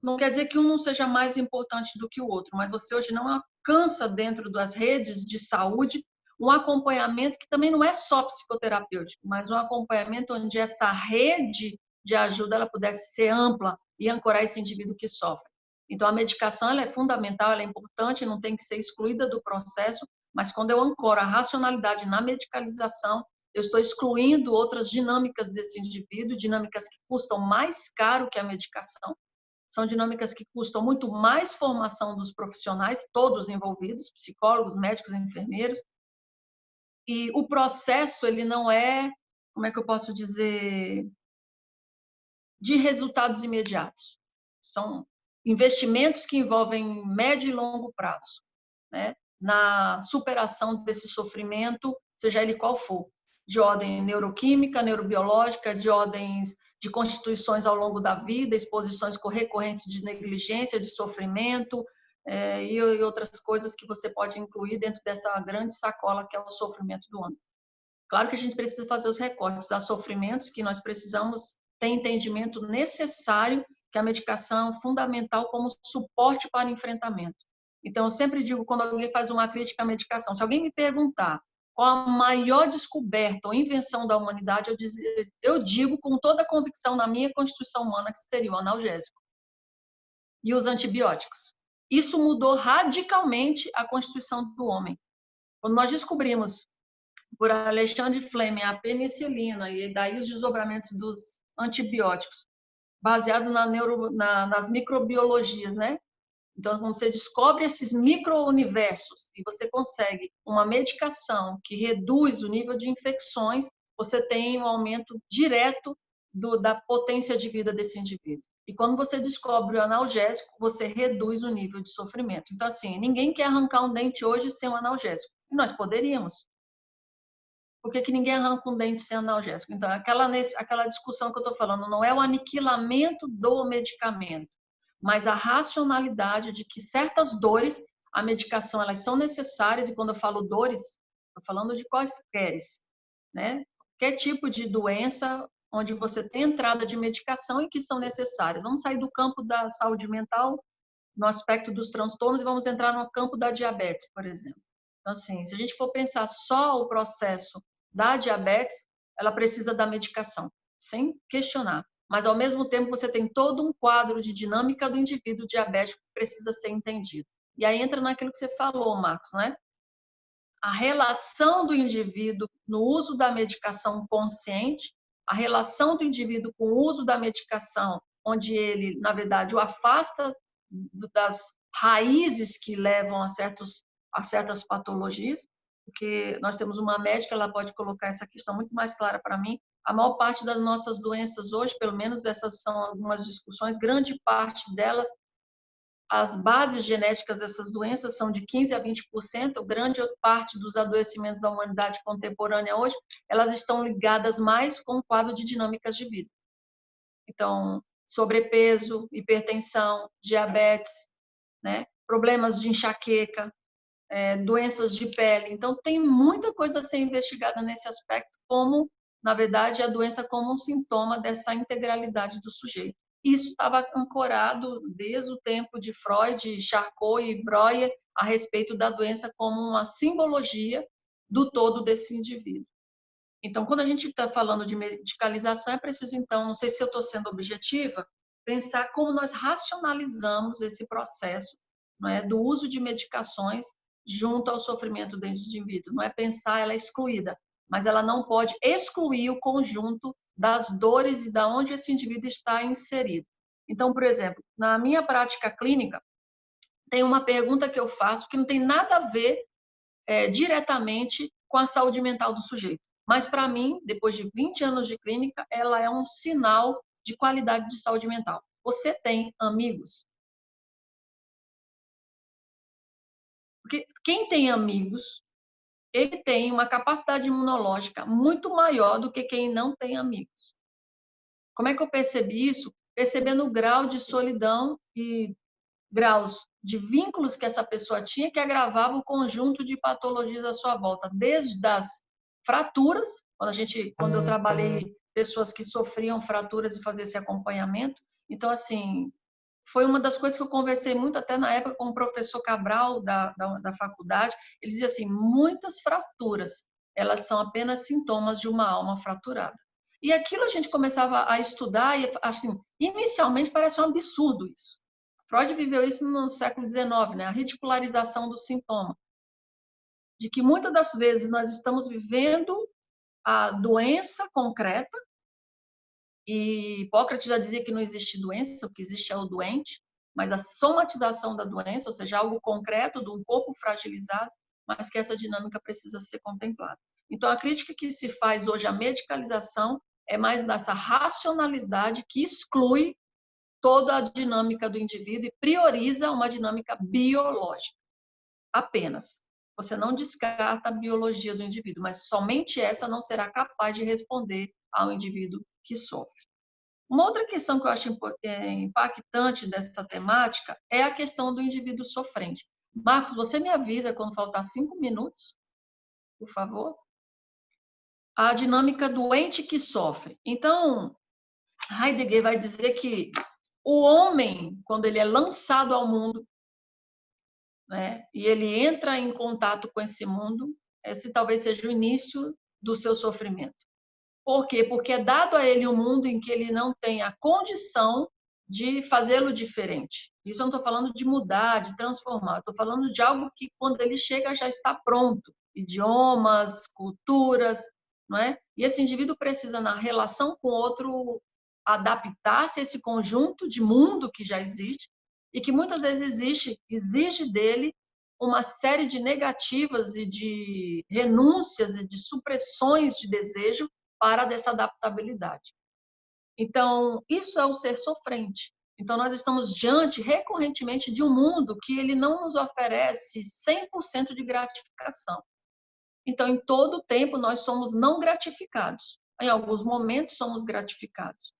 Speaker 4: não quer dizer que um não seja mais importante do que o outro, mas você hoje não alcança dentro das redes de saúde um acompanhamento que também não é só psicoterapêutico, mas um acompanhamento onde essa rede de ajuda ela pudesse ser ampla e ancorar esse indivíduo que sofre. Então, a medicação ela é fundamental, ela é importante, não tem que ser excluída do processo, mas quando eu ancoro a racionalidade na medicalização, eu estou excluindo outras dinâmicas desse indivíduo, dinâmicas que custam mais caro que a medicação, são dinâmicas que custam muito mais formação dos profissionais, todos envolvidos, psicólogos, médicos, enfermeiros, e o processo, ele não é, como é que eu posso dizer, de resultados imediatos. São investimentos que envolvem médio e longo prazo, né? Na superação desse sofrimento, seja ele qual for, de ordem neuroquímica, neurobiológica, de ordens de constituições ao longo da vida, exposições recorrentes de negligência, de sofrimento, e outras coisas que você pode incluir dentro dessa grande sacola que é o sofrimento do homem. Claro que a gente precisa fazer os recortes. Há sofrimentos que nós precisamos ter entendimento necessário que a medicação é fundamental como suporte para enfrentamento. Então, eu sempre digo, quando alguém faz uma crítica à medicação, se alguém me perguntar qual a maior descoberta ou invenção da humanidade, eu digo com toda a convicção na minha constituição humana que seria o analgésico e os antibióticos. Isso mudou radicalmente a constituição do homem. Quando nós descobrimos por Alexandre Fleming a penicilina e daí os desdobramentos dos antibióticos, baseados nas microbiologias, né? Então, quando você descobre esses micro-universos e você consegue uma medicação que reduz o nível de infecções, você tem um aumento direto da potência de vida desse indivíduo. E quando você descobre o analgésico, você reduz o nível de sofrimento. Então, assim, ninguém quer arrancar um dente hoje sem um analgésico. E nós poderíamos. Por que ninguém arranca um dente sem analgésico? Então, aquela discussão que eu estou falando, não é o aniquilamento do medicamento, mas a racionalidade de que certas dores, a medicação, elas são necessárias, e quando eu falo dores, estou falando de quaisquer, né? Qualquer tipo de doença onde você tem entrada de medicação e que são necessárias. Vamos sair do campo da saúde mental, no aspecto dos transtornos, e vamos entrar no campo da diabetes, por exemplo. Então, assim, se a gente for pensar só o processo da diabetes, ela precisa da medicação, sem questionar. Mas, ao mesmo tempo, você tem todo um quadro de dinâmica do indivíduo diabético que precisa ser entendido. E aí entra naquilo que você falou, Marcos, né? A relação do indivíduo no uso da medicação consciente, a relação do indivíduo com o uso da medicação, onde ele, na verdade, o afasta das raízes que levam a certas patologias, porque nós temos uma médica, ela pode colocar essa questão muito mais clara para mim. A maior parte das nossas doenças hoje, pelo menos essas são algumas discussões, grande parte delas, as bases genéticas dessas doenças são de 15% a 20%, grande parte dos adoecimentos da humanidade contemporânea hoje, elas estão ligadas mais com o quadro de dinâmicas de vida. Então, sobrepeso, hipertensão, diabetes, né? Problemas de enxaqueca, doenças de pele. Então, tem muita coisa a ser investigada nesse aspecto, como, na verdade, a doença como um sintoma dessa integralidade do sujeito. Isso estava ancorado desde o tempo de Freud, Charcot e Breuer a respeito da doença como uma simbologia do todo desse indivíduo. Então, quando a gente está falando de medicalização, é preciso, então, não sei se eu estou sendo objetiva, pensar como nós racionalizamos esse processo, não é, do uso de medicações junto ao sofrimento do indivíduo. Não é pensar ela excluída, mas ela não pode excluir o conjunto das dores e da onde esse indivíduo está inserido. Então, por exemplo, na minha prática clínica, tem uma pergunta que eu faço que não tem nada a ver diretamente com a saúde mental do sujeito. Mas, para mim, depois de 20 anos de clínica, ela é um sinal de qualidade de saúde mental. Você tem amigos? Porque quem tem amigos, ele tem uma capacidade imunológica muito maior do que quem não tem amigos. Como é que eu percebi isso? Percebendo o grau de solidão e graus de vínculos que essa pessoa tinha que agravava o conjunto de patologias à sua volta, desde as fraturas, quando eu trabalhei pessoas que sofriam fraturas e fazia esse acompanhamento. Então, assim, foi uma das coisas que eu conversei muito até na época com o professor Cabral da faculdade. Ele dizia assim, muitas fraturas, elas são apenas sintomas de uma alma fraturada. E aquilo a gente começava a estudar e, assim, inicialmente parece um absurdo isso. Freud viveu isso no século XIX, né? A ridicularização do sintoma. De que muitas das vezes nós estamos vivendo a doença concreta, e Hipócrates já dizia que não existe doença, o que existe é o doente, mas a somatização da doença, ou seja, algo concreto de um corpo fragilizado, mas que essa dinâmica precisa ser contemplada. Então, a crítica que se faz hoje à medicalização é mais dessa racionalidade que exclui toda a dinâmica do indivíduo e prioriza uma dinâmica biológica apenas. Você não descarta a biologia do indivíduo, mas somente essa não será capaz de responder ao indivíduo que sofre. Uma outra questão que eu acho impactante dessa temática é a questão do indivíduo sofrente. Marcos, você me avisa quando faltar 5 minutos, por favor? A dinâmica do ente que sofre. Então, Heidegger vai dizer que o homem, quando ele é lançado ao mundo, né, e ele entra em contato com esse mundo, esse talvez seja o início do seu sofrimento. Por quê? Porque é dado a ele um mundo em que ele não tem a condição de fazê-lo diferente. Isso eu não estou falando de mudar, de transformar, estou falando de algo que, quando ele chega, já está pronto. Idiomas, culturas, não é? E esse indivíduo precisa, na relação com o outro, adaptar-se a esse conjunto de mundo que já existe e que muitas vezes exige dele uma série de negativas e de renúncias e de supressões de desejo para dessa adaptabilidade. Então, isso é o ser sofrente. Então, nós estamos diante, recorrentemente, de um mundo que ele não nos oferece 100% de gratificação. Então, em todo o tempo, nós somos não gratificados. Em alguns momentos, somos gratificados,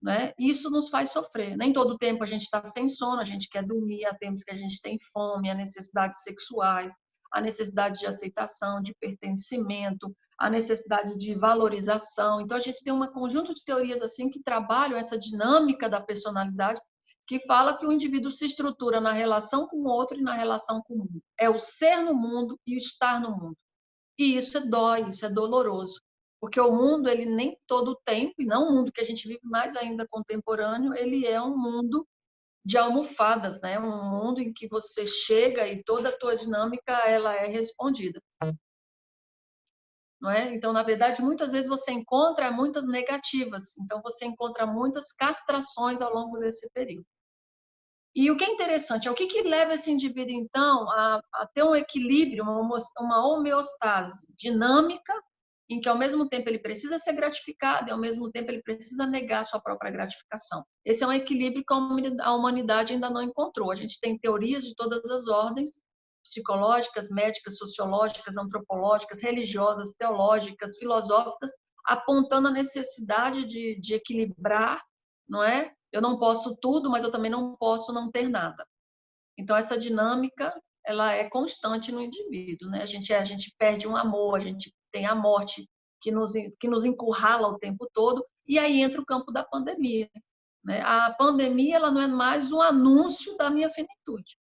Speaker 4: né? Isso nos faz sofrer. Nem todo o tempo a gente está sem sono, a gente quer dormir, há tempos que a gente tem fome, há necessidades sexuais, a necessidade de aceitação, de pertencimento, a necessidade de valorização. Então, a gente tem um conjunto de teorias assim que trabalham essa dinâmica da personalidade, que fala que o indivíduo se estrutura na relação com o outro e na relação com o mundo. É o ser no mundo e o estar no mundo. E isso dói, isso é doloroso. Porque o mundo, ele nem todo o tempo, e não o mundo que a gente vive mais ainda contemporâneo, ele é um mundo de almofadas, né? Um mundo em que você chega e toda a tua dinâmica ela é respondida. Não é? Então, na verdade, muitas vezes você encontra muitas negativas. Então, você encontra muitas castrações ao longo desse período. E o que é interessante é o que leva esse indivíduo, então, a ter um equilíbrio, uma homeostase dinâmica, em que, ao mesmo tempo, ele precisa ser gratificado e, ao mesmo tempo, ele precisa negar a sua própria gratificação. Esse é um equilíbrio que a humanidade ainda não encontrou. A gente tem teorias de todas as ordens, psicológicas, médicas, sociológicas, antropológicas, religiosas, teológicas, filosóficas, apontando a necessidade de equilibrar, não é? Eu não posso tudo, mas eu também não posso não ter nada. Então, essa dinâmica, ela é constante no indivíduo, né? A gente perde um amor, a gente tem a morte que nos encurrala o tempo todo, e aí entra o campo da pandemia, né? A pandemia, ela não é mais um anúncio da minha finitude.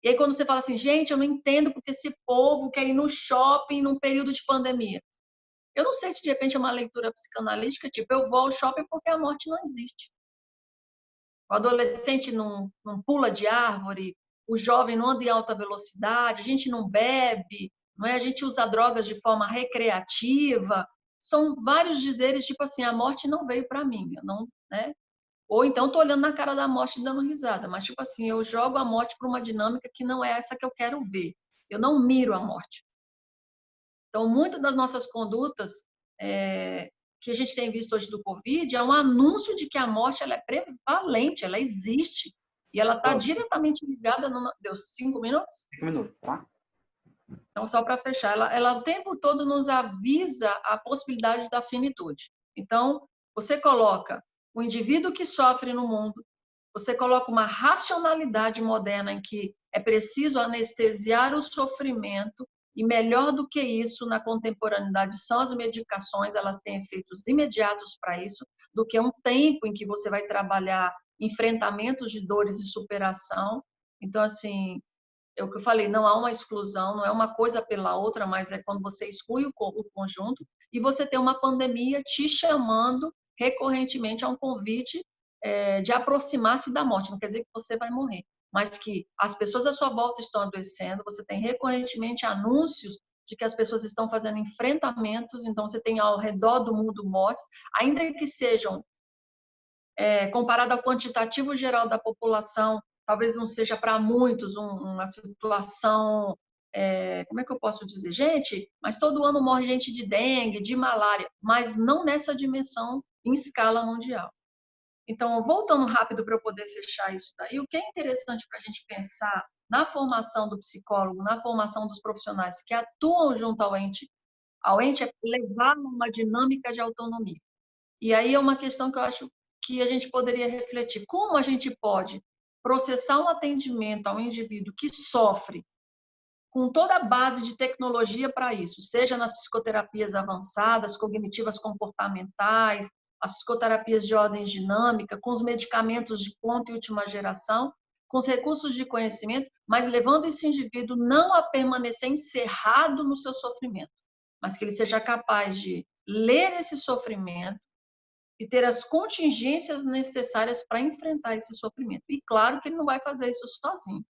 Speaker 4: E aí, quando você fala assim, gente, eu não entendo porque esse povo quer ir no shopping num período de pandemia. Eu não sei se, de repente, é uma leitura psicanalítica, tipo, eu vou ao shopping porque a morte não existe. O adolescente não pula de árvore, o jovem não anda em alta velocidade, a gente não bebe, não é? A gente usa drogas de forma recreativa. São vários dizeres, tipo assim, a morte não veio para mim, não, né? Ou então estou olhando na cara da morte e dando risada, mas tipo assim, eu jogo a morte para uma dinâmica que não é essa que eu quero ver. Eu não miro a morte. Então, muitas das nossas condutas que a gente tem visto hoje do Covid é um anúncio de que a morte ela é prevalente, ela existe. E ela está diretamente ligada... Deu 5 minutos?
Speaker 1: 5 minutos, tá?
Speaker 4: Então, só para fechar, ela o tempo todo nos avisa a possibilidade da finitude. Então, você coloca o indivíduo que sofre no mundo, você coloca uma racionalidade moderna em que é preciso anestesiar o sofrimento, e melhor do que isso, na contemporaneidade, são as medicações, elas têm efeitos imediatos para isso, do que um tempo em que você vai trabalhar enfrentamentos de dores e superação. Então, assim, é o que eu falei, não há uma exclusão, não é uma coisa pela outra, mas é quando você exclui o conjunto e você tem uma pandemia te chamando recorrentemente a um convite de aproximar-se da morte. Não quer dizer que você vai morrer, mas que as pessoas à sua volta estão adoecendo, você tem recorrentemente anúncios de que as pessoas estão fazendo enfrentamentos, então você tem ao redor do mundo mortes, ainda que sejam, comparado ao quantitativo geral da população, talvez não seja para muitos uma situação, como é que eu posso dizer? Gente, mas todo ano morre gente de dengue, de malária, mas não nessa dimensão em escala mundial. Então, voltando rápido para eu poder fechar isso daí, o que é interessante para a gente pensar na formação do psicólogo, na formação dos profissionais que atuam junto ao ente é levar uma dinâmica de autonomia. E aí é uma questão que eu acho que a gente poderia refletir. Como a gente pode processar um atendimento ao indivíduo que sofre com toda a base de tecnologia para isso, seja nas psicoterapias avançadas, cognitivas comportamentais, as psicoterapias de ordem dinâmica, com os medicamentos de ponta e última geração, com os recursos de conhecimento, mas levando esse indivíduo não a permanecer encerrado no seu sofrimento, mas que ele seja capaz de ler esse sofrimento e ter as contingências necessárias para enfrentar esse sofrimento. E claro que ele não vai fazer isso sozinho.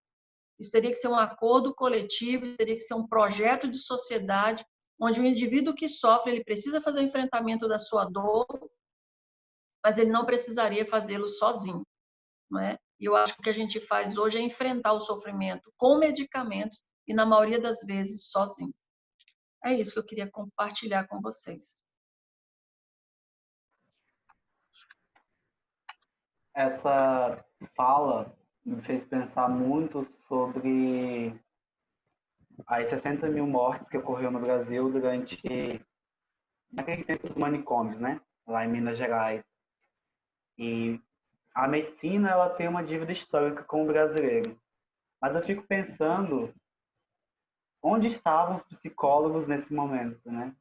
Speaker 4: Isso teria que ser um acordo coletivo, teria que ser um projeto de sociedade, onde o indivíduo que sofre, ele precisa fazer o enfrentamento da sua dor, mas ele não precisaria fazê-lo sozinho, não é? E eu acho que o que a gente faz hoje é enfrentar o sofrimento com medicamentos e, na maioria das vezes, sozinho. É isso que eu queria compartilhar com vocês.
Speaker 1: Essa fala me fez pensar muito sobre as 60 mil mortes que ocorreu no Brasil durante, naquele tempo, os manicômios, né? Lá em Minas Gerais. E a medicina, ela tem uma dívida histórica com o brasileiro. Mas eu fico pensando onde estavam os psicólogos nesse momento, né?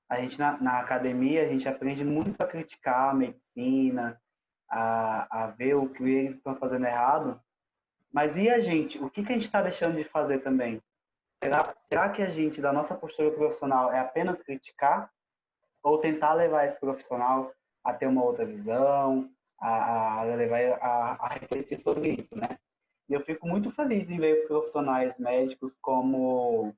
Speaker 1: A gente, na academia, a gente aprende muito a criticar a medicina, a ver o que eles estão fazendo errado. Mas e a gente? O que a gente está deixando de fazer também? Será que a gente, da nossa postura profissional, é apenas criticar? Ou tentar levar esse profissional a ter uma outra visão, levar a refletir sobre isso, né? E eu fico muito feliz em ver profissionais médicos como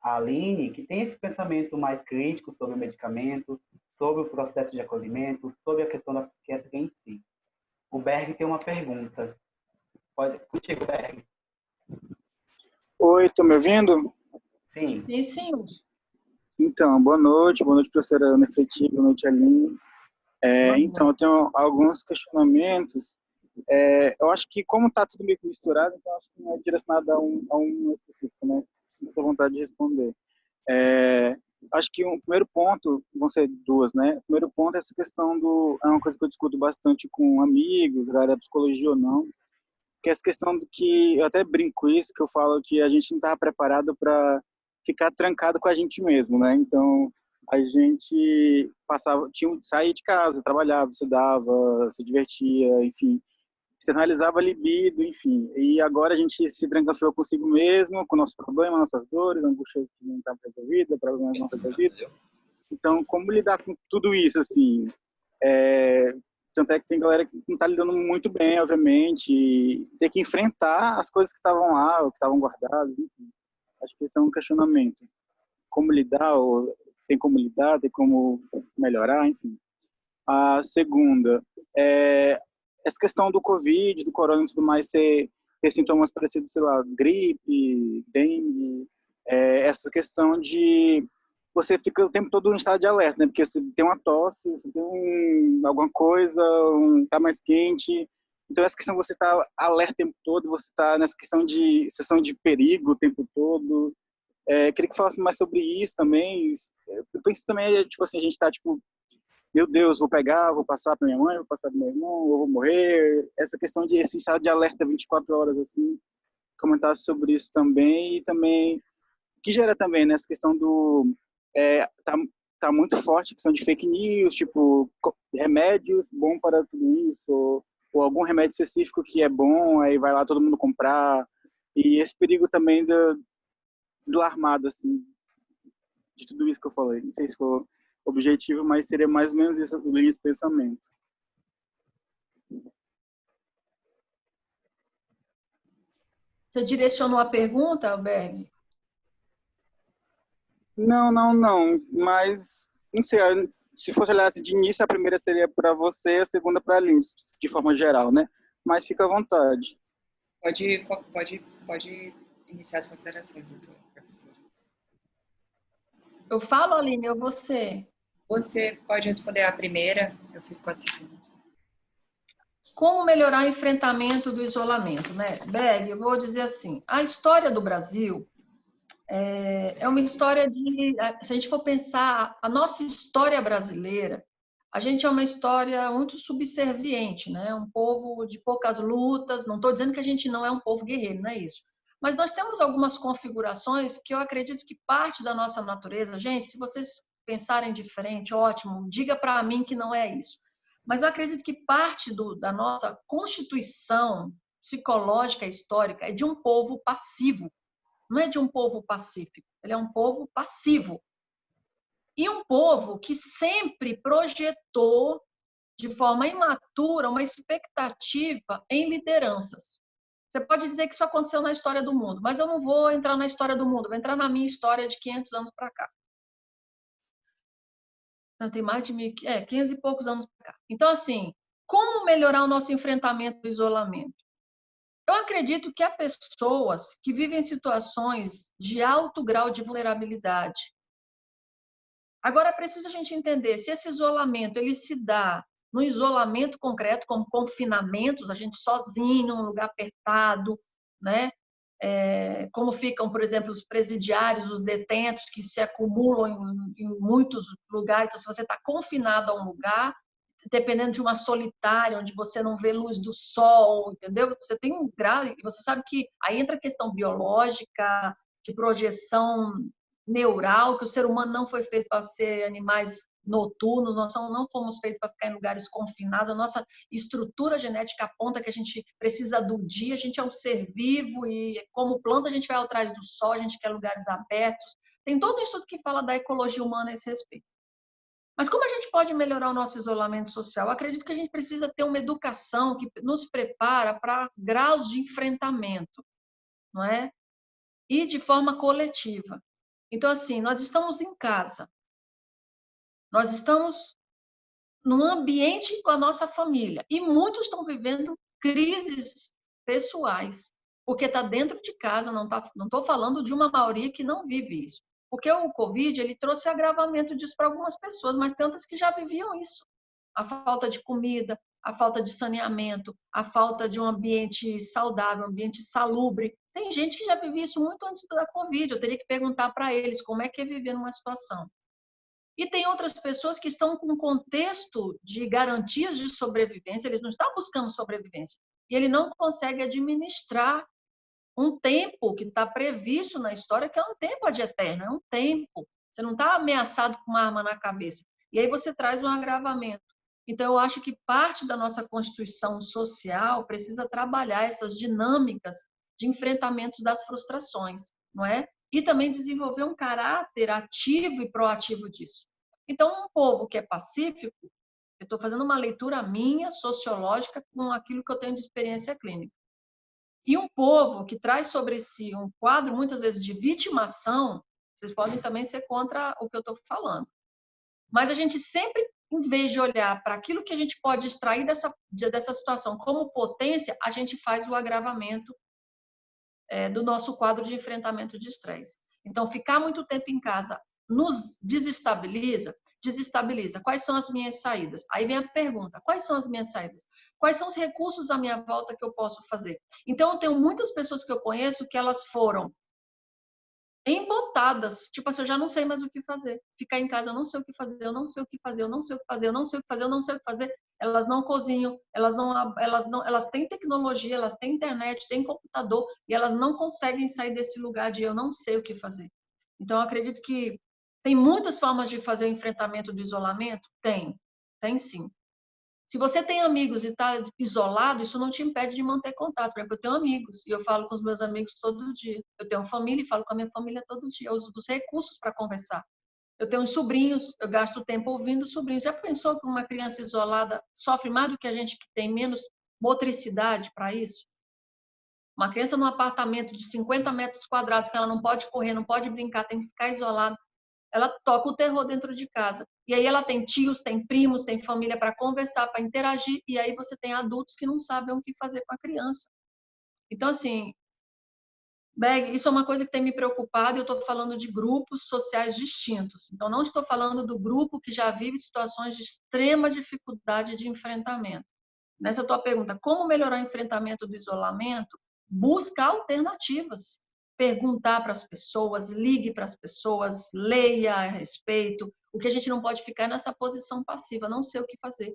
Speaker 1: a Aline, que tem esse pensamento mais crítico sobre o medicamento, sobre o processo de acolhimento, sobre a questão da psiquiatria em si. O Berg tem uma pergunta. Pode, contigo, Berg.
Speaker 5: Oi, estão me ouvindo?
Speaker 1: Sim.
Speaker 4: E sim,
Speaker 5: Então, boa noite, professora Ana Freti, boa noite, Aline. Então, eu tenho alguns questionamentos. Eu acho que, como está tudo meio que misturado, então acho que não é direcionado a um específico, né? Tenho vontade de responder. Acho que um primeiro ponto, vão ser duas, né? O primeiro ponto é essa questão é uma coisa que eu discuto bastante com amigos, galera da psicologia ou não, que é essa questão do que, eu até brinco isso, que eu falo que a gente não estava preparado para ficar trancado com a gente mesmo, né? Então, a gente saía de casa, trabalhava, estudava, se divertia, enfim, externalizava a libido, enfim. E agora a gente se trancafiou consigo mesmo, com nossos problemas, nossas dores, angústias que não estavam resolvidas, problemas não resolvidos. Então, como lidar com tudo isso, assim? Tanto é que tem galera que não está lidando muito bem, obviamente, e ter que enfrentar as coisas que estavam lá, ou que estavam guardadas, enfim. Acho que esse é um questionamento. Como lidar, ou tem como lidar, tem como melhorar, enfim. A segunda, essa questão do Covid, do corona e tudo mais, ter sintomas parecidos, sei lá, gripe, dengue, essa questão de você fica o tempo todo em estado de alerta, né? Porque você tem uma tosse, você tem alguma coisa, tá mais quente. Então, essa questão de você estar alerta o tempo todo, você está nessa questão de sensação de perigo o tempo todo. Queria que falasse mais sobre isso também. Eu penso também, tipo assim, a gente está, tipo, meu Deus, vou pegar, vou passar para minha mãe, vou passar para meu irmão, ou vou morrer. Essa questão de esse estado de alerta 24 horas, assim, comentar sobre isso também. E também, que gera também, né, essa questão do... tá muito forte a questão de fake news, tipo, remédios bom para tudo isso, ou algum remédio específico que é bom, aí vai lá todo mundo comprar. E esse perigo também deslarmado, assim, de tudo isso que eu falei. Não sei se for objetivo, mas seria mais ou menos essa linha de pensamento.
Speaker 4: Você direcionou a pergunta, Alberg?
Speaker 5: Não. Mas, não sei, se fosse olhar assim, de início, a primeira seria para você, a segunda para a Aline, de forma geral, né? Mas fica à vontade.
Speaker 2: Pode iniciar as considerações, então, professora.
Speaker 4: Eu falo, Aline, ou você?
Speaker 2: Você pode responder a primeira, eu fico com a segunda.
Speaker 4: Como melhorar o enfrentamento do isolamento, né? Beg, eu vou dizer assim, a história do Brasil é uma história de... Se a gente for pensar, a nossa história brasileira, a gente é uma história muito subserviente, né? Um povo de poucas lutas, não estou dizendo que a gente não é um povo guerreiro, não é isso. Mas nós temos algumas configurações que eu acredito que parte da nossa natureza... Gente, se vocês pensarem diferente, ótimo, diga para mim que não é isso. Mas eu acredito que parte da nossa constituição psicológica, histórica, é de um povo passivo, não é de um povo pacífico, ele é um povo passivo. E um povo que sempre projetou, de forma imatura, uma expectativa em lideranças. Você pode dizer que isso aconteceu na história do mundo, mas eu não vou entrar na história do mundo, vou entrar na minha história de 500 anos para cá. Tem mais de 500 e poucos anos para cá. Então, assim, como melhorar o nosso enfrentamento do isolamento? Eu acredito que há pessoas que vivem situações de alto grau de vulnerabilidade. Agora, é preciso a gente entender se esse isolamento ele se dá no isolamento concreto, como confinamentos, a gente sozinho, num lugar apertado, né? Como ficam, por exemplo, os presidiários, os detentos que se acumulam em muitos lugares. Então, se você está confinado a um lugar, dependendo de uma solitária, onde você não vê luz do sol, entendeu? Você tem um grau, e você sabe que aí entra a questão biológica, de projeção neural, que o ser humano não foi feito para ser animais noturnos, nós não fomos feitos para ficar em lugares confinados, a nossa estrutura genética aponta que a gente precisa do dia, a gente é um ser vivo e como planta a gente vai atrás do sol, a gente quer lugares abertos. Tem todo um estudo que fala da ecologia humana a esse respeito. Mas como a gente pode melhorar o nosso isolamento social? Eu acredito que a gente precisa ter uma educação que nos prepara para graus de enfrentamento, não é? E de forma coletiva. Então, assim, nós estamos em casa, nós estamos num ambiente com a nossa família e muitos estão vivendo crises pessoais, porque está dentro de casa, não estou falando de uma maioria que não vive isso. Porque o Covid ele trouxe agravamento disso para algumas pessoas, mas tem outras que já viviam isso. A falta de comida, a falta de saneamento, a falta de um ambiente saudável, um ambiente salubre. Tem gente que já vivia isso muito antes da Covid. Eu teria que perguntar para eles como é que é viver numa situação. E tem outras pessoas que estão com um contexto de garantias de sobrevivência, eles não estão buscando sobrevivência. E ele não consegue administrar um tempo que está previsto na história, que é um tempo ad eterno, é um tempo. Você não está ameaçado com uma arma na cabeça. E aí você traz um agravamento. Então, eu acho que parte da nossa constituição social precisa trabalhar essas dinâmicas de enfrentamento das frustrações, não é? E também desenvolver um caráter ativo e proativo disso. Então, um povo que é pacífico, eu estou fazendo uma leitura minha, sociológica, com aquilo que eu tenho de experiência clínica. E um povo que traz sobre si um quadro, muitas vezes, de vitimação, vocês podem também ser contra o que eu estou falando. Mas a gente sempre, em vez de olhar para aquilo que a gente pode extrair dessa situação como potência, a gente faz o agravamento do nosso quadro de enfrentamento de estresse. Então, ficar muito tempo em casa nos desestabiliza. Quais são as minhas saídas? Aí vem a pergunta, quais são as minhas saídas? Quais são os recursos à minha volta que eu posso fazer? Então, eu tenho muitas pessoas que eu conheço que elas foram embotadas, tipo assim, eu já não sei mais o que fazer. Ficar em casa, eu não sei o que fazer, eu não sei o que fazer, eu não sei o que fazer, eu não sei o que fazer, eu não sei o que fazer. Elas não cozinham, elas têm tecnologia, elas têm internet, têm computador e elas não conseguem sair desse lugar de eu não sei o que fazer. Então, eu acredito que tem muitas formas de fazer o enfrentamento do isolamento? Tem sim. Se você tem amigos e está isolado, isso não te impede de manter contato. Por exemplo, eu tenho amigos e eu falo com os meus amigos todo dia. Eu tenho família e falo com a minha família todo dia. Eu uso dos recursos para conversar. Eu tenho sobrinhos, eu gasto tempo ouvindo sobrinhos. Já pensou que uma criança isolada sofre mais do que a gente que tem menos motricidade para isso? Uma criança num apartamento de 50 metros quadrados, que ela não pode correr, não pode brincar, tem que ficar isolada. Ela toca o terror dentro de casa. E aí ela tem tios, tem primos, tem família para conversar, para interagir. E aí você tem adultos que não sabem o que fazer com a criança. Então, assim, Beg, isso é uma coisa que tem me preocupado, e eu estou falando de grupos sociais distintos. Então, não estou falando do grupo que já vive situações de extrema dificuldade de enfrentamento. Nessa tua pergunta, como melhorar o enfrentamento do isolamento? Busca alternativas. Perguntar para as pessoas, ligue para as pessoas, leia a respeito. O que a gente não pode ficar é nessa posição passiva, não sei o que fazer.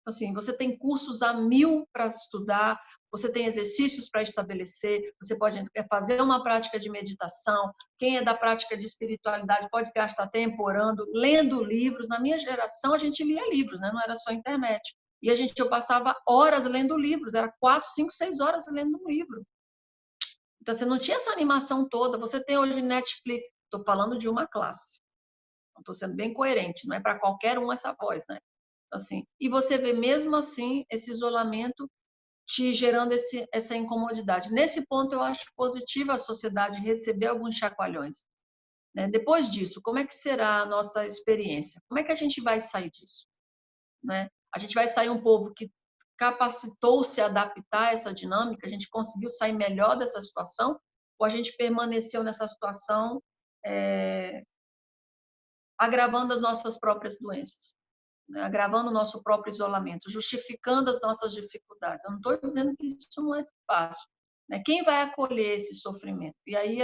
Speaker 4: Assim, você tem cursos a 1000 para estudar, você tem exercícios para estabelecer, você pode fazer uma prática de meditação. Quem é da prática de espiritualidade pode gastar tempo orando, lendo livros. Na minha geração, a gente lia livros, né? Não era só internet. E eu passava horas lendo livros, era 4, 5, 6 horas lendo um livro. Então, você não tinha essa animação toda. Você tem hoje Netflix. Estou falando de uma classe. Estou sendo bem coerente, não é para qualquer um essa voz, né? Assim, e você vê mesmo assim esse isolamento te gerando essa incomodidade. Nesse ponto, eu acho positiva a sociedade receber alguns chacoalhões, né? Depois disso, como é que será a nossa experiência? Como é que a gente vai sair disso, né? A gente vai sair um povo que capacitou-se a adaptar a essa dinâmica, a gente conseguiu sair melhor dessa situação, ou a gente permaneceu nessa situação agravando as nossas próprias doenças, né? Agravando o nosso próprio isolamento, justificando as nossas dificuldades. Eu não estou dizendo que isso não é fácil, né? Quem vai acolher esse sofrimento? E aí,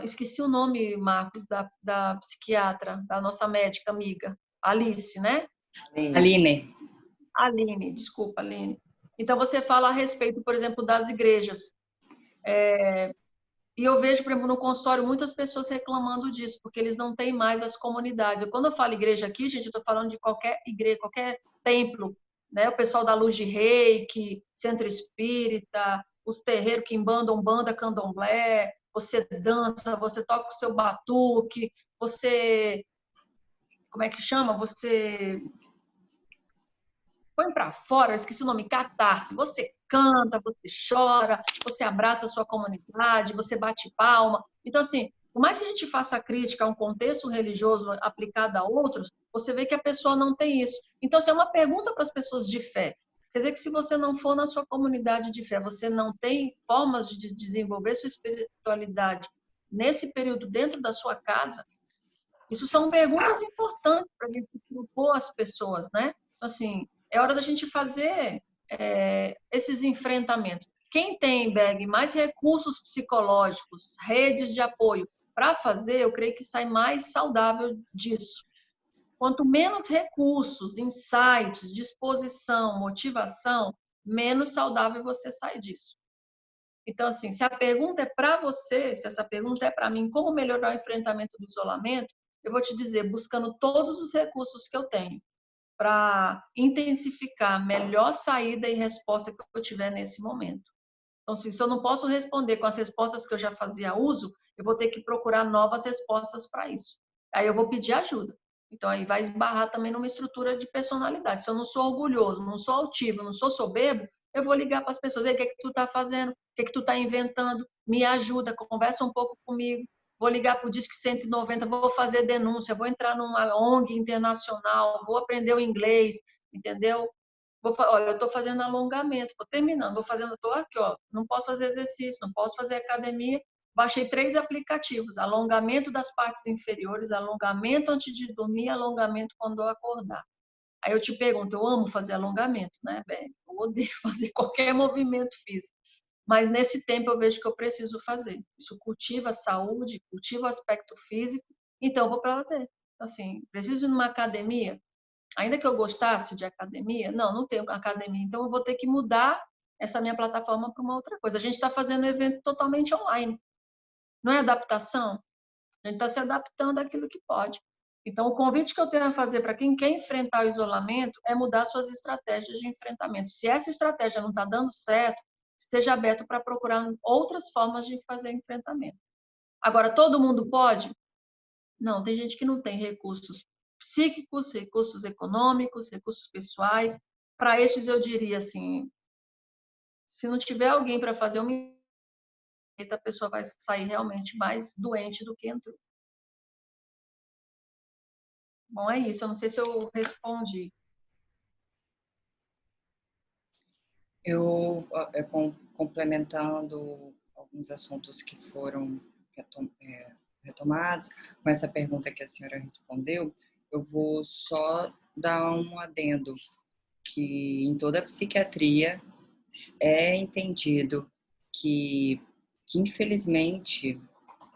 Speaker 4: esqueci o nome, Marcos, da psiquiatra, da nossa médica amiga, Alice, né?
Speaker 2: Aline.
Speaker 4: Aline, desculpa, Aline. Então, você fala a respeito, por exemplo, das igrejas. E eu vejo, por exemplo, no consultório, muitas pessoas reclamando disso, porque eles não têm mais as comunidades. Quando eu falo igreja aqui, gente, eu estou falando de qualquer igreja, qualquer templo, né? O pessoal da Luz de Reiki, Centro Espírita, os terreiros que embandam Umbanda, Candomblé, você dança, você toca o seu batuque, você... Como é que chama? Você põe para fora, eu esqueci o nome, catarse. Você canta, você chora, você abraça a sua comunidade, você bate palma. Então, assim, por mais que a gente faça crítica a um contexto religioso aplicado a outros, você vê que a pessoa não tem isso. Então, assim, é uma pergunta para as pessoas de fé. Quer dizer que se você não for na sua comunidade de fé, você não tem formas de desenvolver sua espiritualidade nesse período dentro da sua casa, isso são perguntas importantes para a gente propor às pessoas, né? Então, assim, é hora da gente fazer esses enfrentamentos. Quem tem, Beg, mais recursos psicológicos, redes de apoio para fazer, eu creio que sai mais saudável disso. Quanto menos recursos, insights, disposição, motivação, menos saudável você sai disso. Então, assim, se a pergunta é para você, se essa pergunta é para mim, como melhorar o enfrentamento do isolamento, eu vou te dizer, buscando todos os recursos que eu tenho para intensificar a melhor saída e resposta que eu tiver nesse momento. Então, se eu não posso responder com as respostas que eu já fazia uso, eu vou ter que procurar novas respostas para isso. Aí eu vou pedir ajuda. Então, aí vai esbarrar também numa estrutura de personalidade. Se eu não sou orgulhoso, não sou altivo, não sou soberbo, eu vou ligar para as pessoas. Ei, o que é que tu está fazendo? O que é que tu está inventando? Me ajuda, conversa um pouco comigo. Vou ligar para o Disque 190, vou fazer denúncia, vou entrar numa ONG internacional, vou aprender o inglês, entendeu? Olha, eu estou fazendo alongamento, estou terminando, vou fazendo, estou aqui, ó, não posso fazer exercício, não posso fazer academia. Baixei 3 aplicativos: alongamento das partes inferiores, alongamento antes de dormir, alongamento quando eu acordar. Aí eu te pergunto, eu amo fazer alongamento, né, velho? Eu odeio fazer qualquer movimento físico. Mas nesse tempo eu vejo que eu preciso fazer. Isso cultiva a saúde, cultiva o aspecto físico, então eu vou para lazer. Assim, preciso ir numa academia? Ainda que eu gostasse de academia, não tenho academia, então eu vou ter que mudar essa minha plataforma para uma outra coisa. A gente está fazendo um evento totalmente online. Não é adaptação? A gente está se adaptando àquilo que pode. Então, o convite que eu tenho a fazer para quem quer enfrentar o isolamento é mudar suas estratégias de enfrentamento. Se essa estratégia não está dando certo, esteja aberto para procurar outras formas de fazer enfrentamento. Agora, todo mundo pode? Não, tem gente que não tem recursos psíquicos, recursos econômicos, recursos pessoais. Para estes, eu diria assim, se não tiver alguém para fazer uma, a pessoa vai sair realmente mais doente do que entrou. Bom, é isso. Eu não sei se eu respondi.
Speaker 2: Eu complementando alguns assuntos que foram retomados. Com essa pergunta que a senhora respondeu, eu vou só dar um adendo, que em toda a psiquiatria é entendido que infelizmente,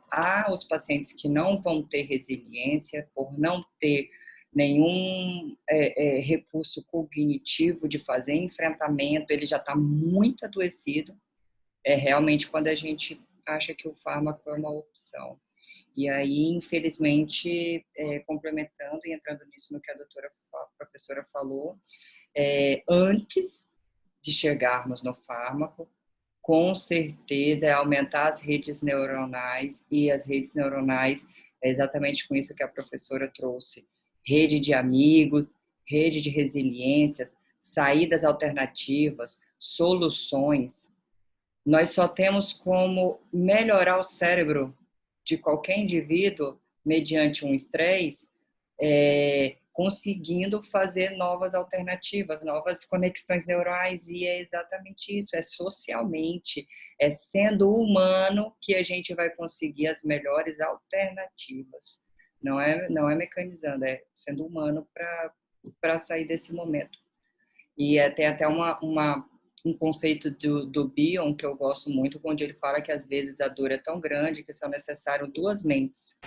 Speaker 2: há os pacientes que não vão ter resiliência por não ter nenhum recurso cognitivo de fazer enfrentamento, ele já está muito adoecido. É realmente quando a gente acha que o fármaco é uma opção. E aí, infelizmente, complementando e entrando nisso no que a professora falou, antes de chegarmos no fármaco, com certeza é aumentar as redes neuronais, e as redes neuronais é exatamente com isso que a professora trouxe. Rede de amigos, rede de resiliências, saídas alternativas, soluções. Nós só temos como melhorar o cérebro de qualquer indivíduo mediante um estresse, conseguindo fazer novas alternativas, novas conexões neurais, e é exatamente isso, é socialmente, é sendo humano que a gente vai conseguir as melhores alternativas. Não é mecanizando, é sendo humano para sair desse momento. E tem até um conceito do Bion que eu gosto muito, onde ele fala que às vezes a dor é tão grande que são necessárias 2 mentes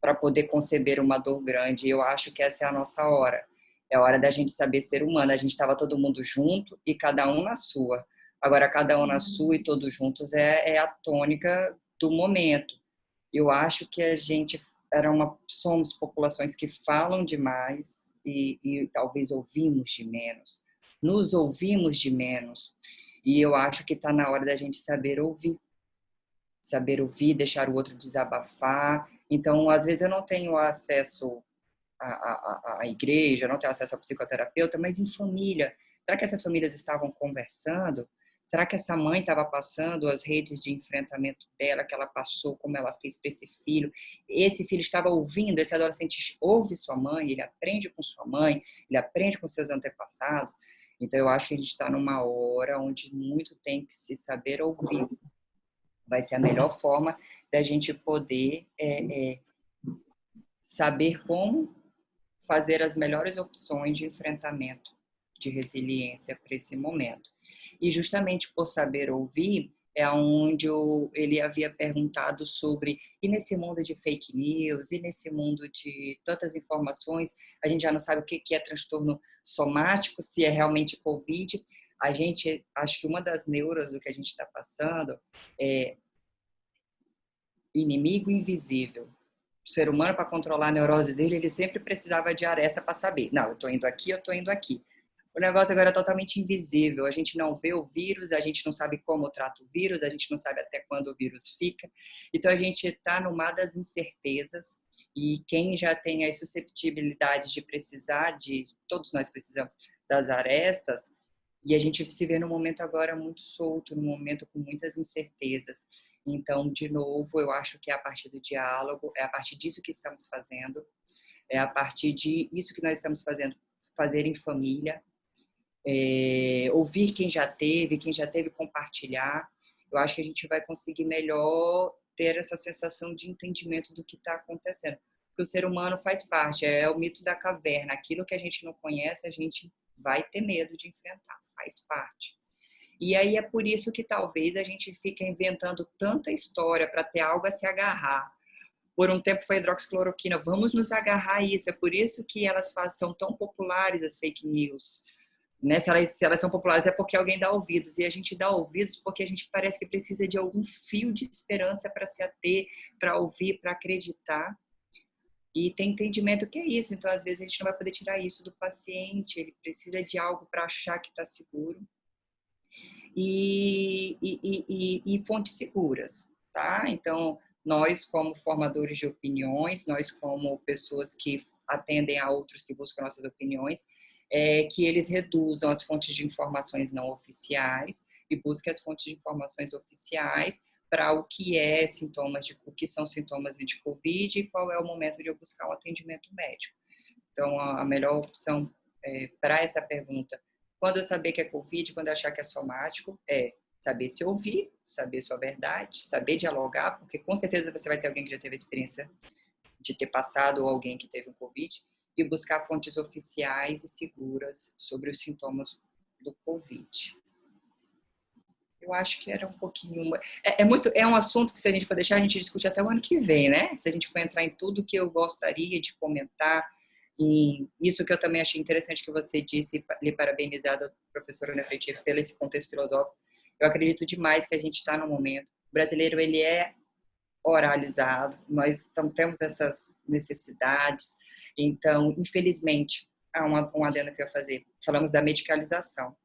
Speaker 2: para poder conceber uma dor grande. E eu acho que essa é a nossa hora. É a hora da gente saber ser humano. A gente estava todo mundo junto e cada um na sua. Agora, cada um na sua e todos juntos é a tônica do momento. Eu acho que a gente somos populações que falam demais e talvez ouvimos de menos. Nos ouvimos de menos. E eu acho que está na hora da gente saber ouvir. Saber ouvir, deixar o outro desabafar. Então, às vezes eu não tenho acesso à igreja, não tenho acesso ao psicoterapeuta, mas em família. Será que essas famílias estavam conversando? Será que essa mãe estava passando as redes de enfrentamento dela, que ela passou, como ela fez para esse filho? Esse filho estava ouvindo, esse adolescente ouve sua mãe, ele aprende com sua mãe, ele aprende com seus antepassados. Então, eu acho que a gente está numa hora onde muito tem que se saber ouvir. Vai ser a melhor forma da gente poder saber como fazer as melhores opções de enfrentamento, de resiliência para esse momento. E justamente por saber ouvir, é onde ele havia perguntado sobre, e nesse mundo de fake news, e nesse mundo de tantas informações, a gente já não sabe o que é transtorno somático, se é realmente Covid. Acho que uma das neuras do que a gente está passando é inimigo invisível. O ser humano, para controlar a neurose dele, ele sempre precisava de aresta para saber. Não, eu estou indo aqui, eu estou indo aqui. O negócio agora é totalmente invisível. A gente não vê o vírus, a gente não sabe como trata o vírus, a gente não sabe até quando o vírus fica. Então, a gente está no mar das incertezas. E quem já tem as susceptibilidades de precisar, todos nós precisamos das arestas, e a gente se vê num momento agora muito solto, num momento com muitas incertezas. Então, de novo, eu acho que é a partir do diálogo, é a partir disso que estamos fazendo, é a partir disso que nós estamos fazendo, fazer em família, ouvir quem já teve, compartilhar. Eu acho que a gente vai conseguir melhor ter essa sensação de entendimento do que está acontecendo. Porque o ser humano faz parte, é o mito da caverna. Aquilo que a gente não conhece, a gente vai ter medo de enfrentar, faz parte. E aí é por isso que talvez a gente fica inventando tanta história para ter algo a se agarrar. Por um tempo foi hidroxicloroquina, vamos nos agarrar a isso. É por isso que elas são tão populares, as fake news. Né? Se elas são populares é porque alguém dá ouvidos. E a gente dá ouvidos porque a gente parece que precisa de algum fio de esperança para se ater, para ouvir, para acreditar. E tem entendimento que é isso. Então, às vezes, a gente não vai poder tirar isso do paciente. Ele precisa de algo para achar que está seguro. E fontes seguras, tá? Então, nós como formadores de opiniões, nós como pessoas que atendem a outros que buscam nossas opiniões, que eles reduzam as fontes de informações não oficiais e busquem as fontes de informações oficiais para o que o que são sintomas de Covid e qual é o momento de eu buscar um atendimento médico. Então, a melhor opção para essa pergunta, quando eu saber que é Covid, quando eu achar que é somático, é saber se ouvir, saber sua verdade, saber dialogar, porque com certeza você vai ter alguém que já teve a experiência de ter passado ou alguém que teve um Covid, e buscar fontes oficiais e seguras sobre os sintomas do Covid. Eu acho que era um pouquinho... É um assunto que, se a gente for deixar, a gente discute até o ano que vem, né? Se a gente for entrar em tudo que eu gostaria de comentar, e isso que eu também achei interessante que você disse, lhe parabenizar, professora Ana Freitier, pelo esse contexto filosófico. Eu acredito demais que a gente está no momento. O brasileiro, ele é oralizado, nós temos essas necessidades. Então, infelizmente, há um adendo que eu ia fazer. Falamos da medicalização.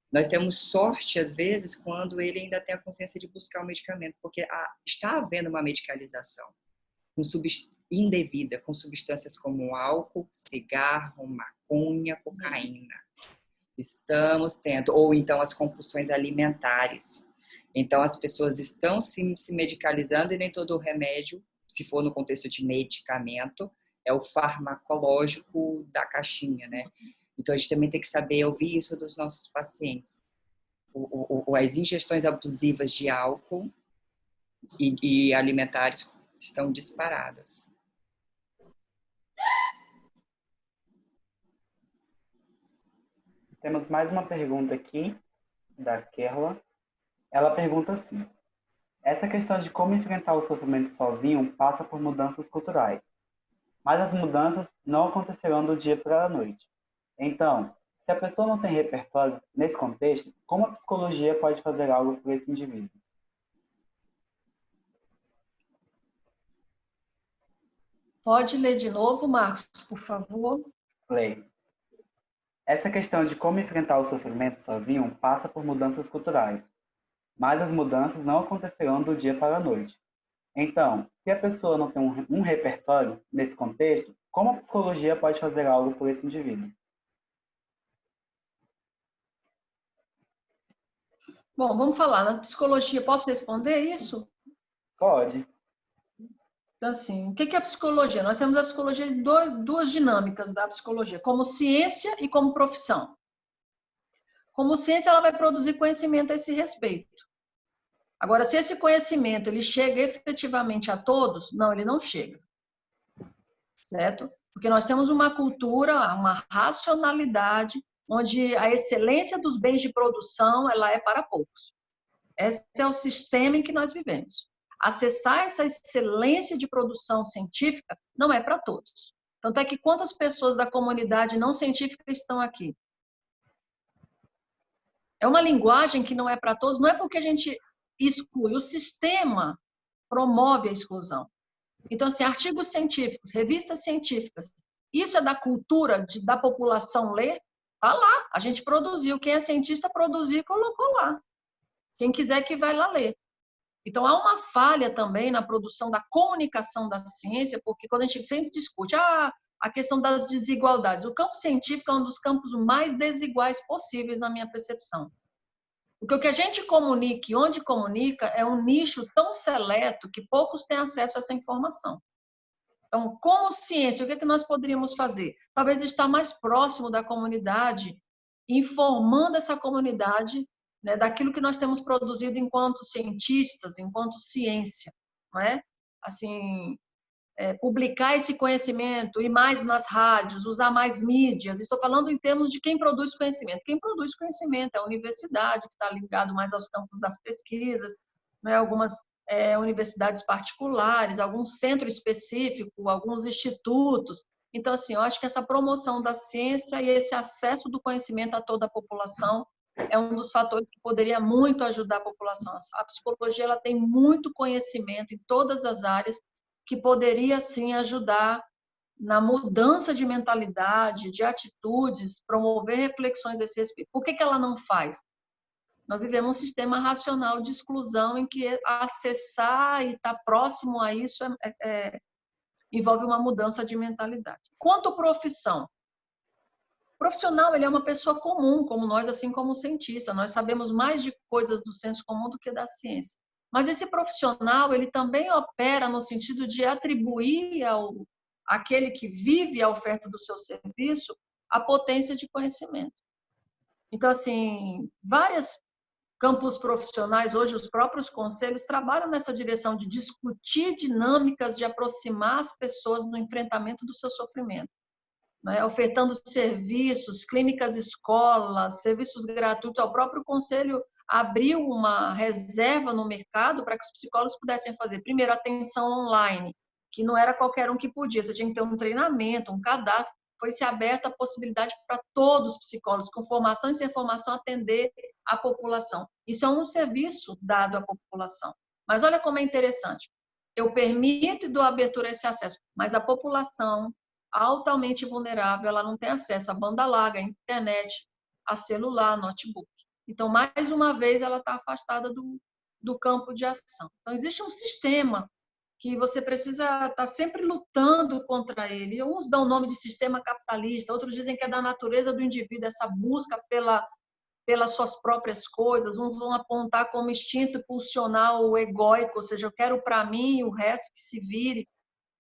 Speaker 2: Nós temos sorte, às vezes, quando ele ainda tem a consciência de buscar o medicamento, porque está havendo uma medicalização indevida, com substâncias como álcool, cigarro, maconha, cocaína. Estamos tendo, ou então as compulsões alimentares. Então, as pessoas estão se medicalizando e nem todo remédio, se for no contexto de medicamento, é o farmacológico da caixinha, né? Então, a gente também tem que saber ouvir isso dos nossos pacientes. As ingestões abusivas de álcool e alimentares estão disparadas.
Speaker 1: Temos mais uma pergunta aqui, da Kerla. Ela pergunta assim: essa questão de como enfrentar o sofrimento sozinho passa por mudanças culturais, mas as mudanças não acontecerão do dia para a noite. Então, se a pessoa não tem repertório nesse contexto, como a psicologia pode fazer algo por esse indivíduo?
Speaker 4: Pode ler de novo, Marcos, por favor?
Speaker 1: Leio. Essa questão de como enfrentar o sofrimento sozinho passa por mudanças culturais, mas as mudanças não acontecerão do dia para a noite. Então, se a pessoa não tem um repertório nesse contexto, como a psicologia pode fazer algo por esse indivíduo?
Speaker 4: Bom, vamos falar na psicologia. Posso responder isso?
Speaker 1: Pode.
Speaker 4: Então, assim, o que é a psicologia? Nós temos a psicologia de duas dinâmicas da psicologia, como ciência e como profissão. Como ciência, ela vai produzir conhecimento a esse respeito. Agora, se esse conhecimento ele chega efetivamente a todos, não, ele não chega. Certo? Porque nós temos uma cultura, uma racionalidade, onde a excelência dos bens de produção ela é para poucos. Esse é o sistema em que nós vivemos. Acessar essa excelência de produção científica não é para todos. Tanto é que quantas pessoas da comunidade não científica estão aqui? É uma linguagem que não é para todos, não é porque a gente exclui, o sistema promove a exclusão. Então, assim, artigos científicos, revistas científicas, isso é da cultura da população ler? Está lá, a gente produziu. Quem é cientista produziu e colocou lá. Quem quiser que vai lá ler. Então, há uma falha também na produção da comunicação da ciência, porque quando a gente sempre discute a questão das desigualdades, o campo científico é um dos campos mais desiguais possíveis na minha percepção. Porque o que a gente comunica e onde comunica é um nicho tão seleto que poucos têm acesso a essa informação. Então, como ciência, o que nós poderíamos fazer? Talvez estar mais próximo da comunidade, informando essa comunidade, né, daquilo que nós temos produzido enquanto cientistas, enquanto ciência, não é? Assim, publicar esse conhecimento, ir mais nas rádios, usar mais mídias. Estou falando em termos de quem produz conhecimento. Quem produz conhecimento é a universidade, que está ligado mais aos campos das pesquisas, não é? Algumas universidades particulares, algum centro específico, alguns institutos. Então, assim, eu acho que essa promoção da ciência e esse acesso do conhecimento a toda a população é um dos fatores que poderia muito ajudar a população. A psicologia ela tem muito conhecimento em todas as áreas que poderia, sim, ajudar na mudança de mentalidade, de atitudes, promover reflexões a esse respeito. Por que ela não faz? Nós vivemos um sistema racional de exclusão em que acessar e estar próximo a isso envolve uma mudança de mentalidade. Quanto à profissão, o profissional ele é uma pessoa comum, como nós, assim como o cientista. Nós sabemos mais de coisas do senso comum do que da ciência. Mas esse profissional ele também opera no sentido de atribuir àquele que vive a oferta do seu serviço a potência de conhecimento. Então, assim, várias campos profissionais, hoje os próprios conselhos trabalham nessa direção de discutir dinâmicas de aproximar as pessoas no enfrentamento do seu sofrimento, né? Ofertando serviços, clínicas escolas, serviços gratuitos. O próprio conselho abriu uma reserva no mercado para que os psicólogos pudessem fazer, primeiro, atenção online, que não era qualquer um que podia, você tinha que ter um treinamento, um cadastro. Foi-se aberta a possibilidade para todos os psicólogos, com formação e sem formação, atender a população. Isso é um serviço dado à população. Mas olha como é interessante. Eu permito e dou abertura a esse acesso, mas a população altamente vulnerável, ela não tem acesso à banda larga, à internet, a celular, notebook. Então, mais uma vez, ela está afastada do campo de ação. Então, existe um sistema que você precisa estar sempre lutando contra ele. Uns dão o nome de sistema capitalista, outros dizem que é da natureza do indivíduo, essa busca pelas suas próprias coisas. Uns vão apontar como instinto pulsional egóico, ou seja, eu quero para mim e o resto que se vire.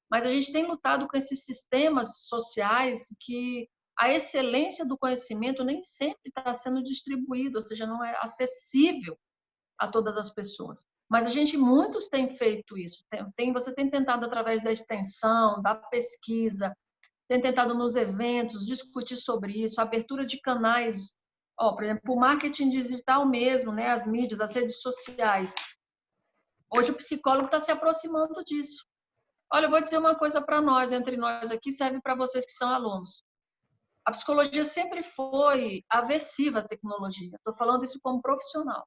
Speaker 4: Mas a gente tem lutado com esses sistemas sociais que a excelência do conhecimento nem sempre está sendo distribuído, ou seja, não é acessível a todas as pessoas. Mas muitos têm feito isso. Você tem tentado através da extensão, da pesquisa, tem tentado nos eventos discutir sobre isso, a abertura de canais, por exemplo, o marketing digital mesmo, né, as mídias, as redes sociais. Hoje o psicólogo está se aproximando disso. Olha, eu vou dizer uma coisa para nós, entre nós aqui, serve para vocês que são alunos. A psicologia sempre foi aversiva à tecnologia. Estou falando isso como profissional.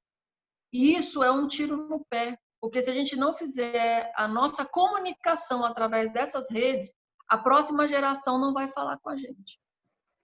Speaker 4: E isso é um tiro no pé, porque se a gente não fizer a nossa comunicação através dessas redes, a próxima geração não vai falar com a gente.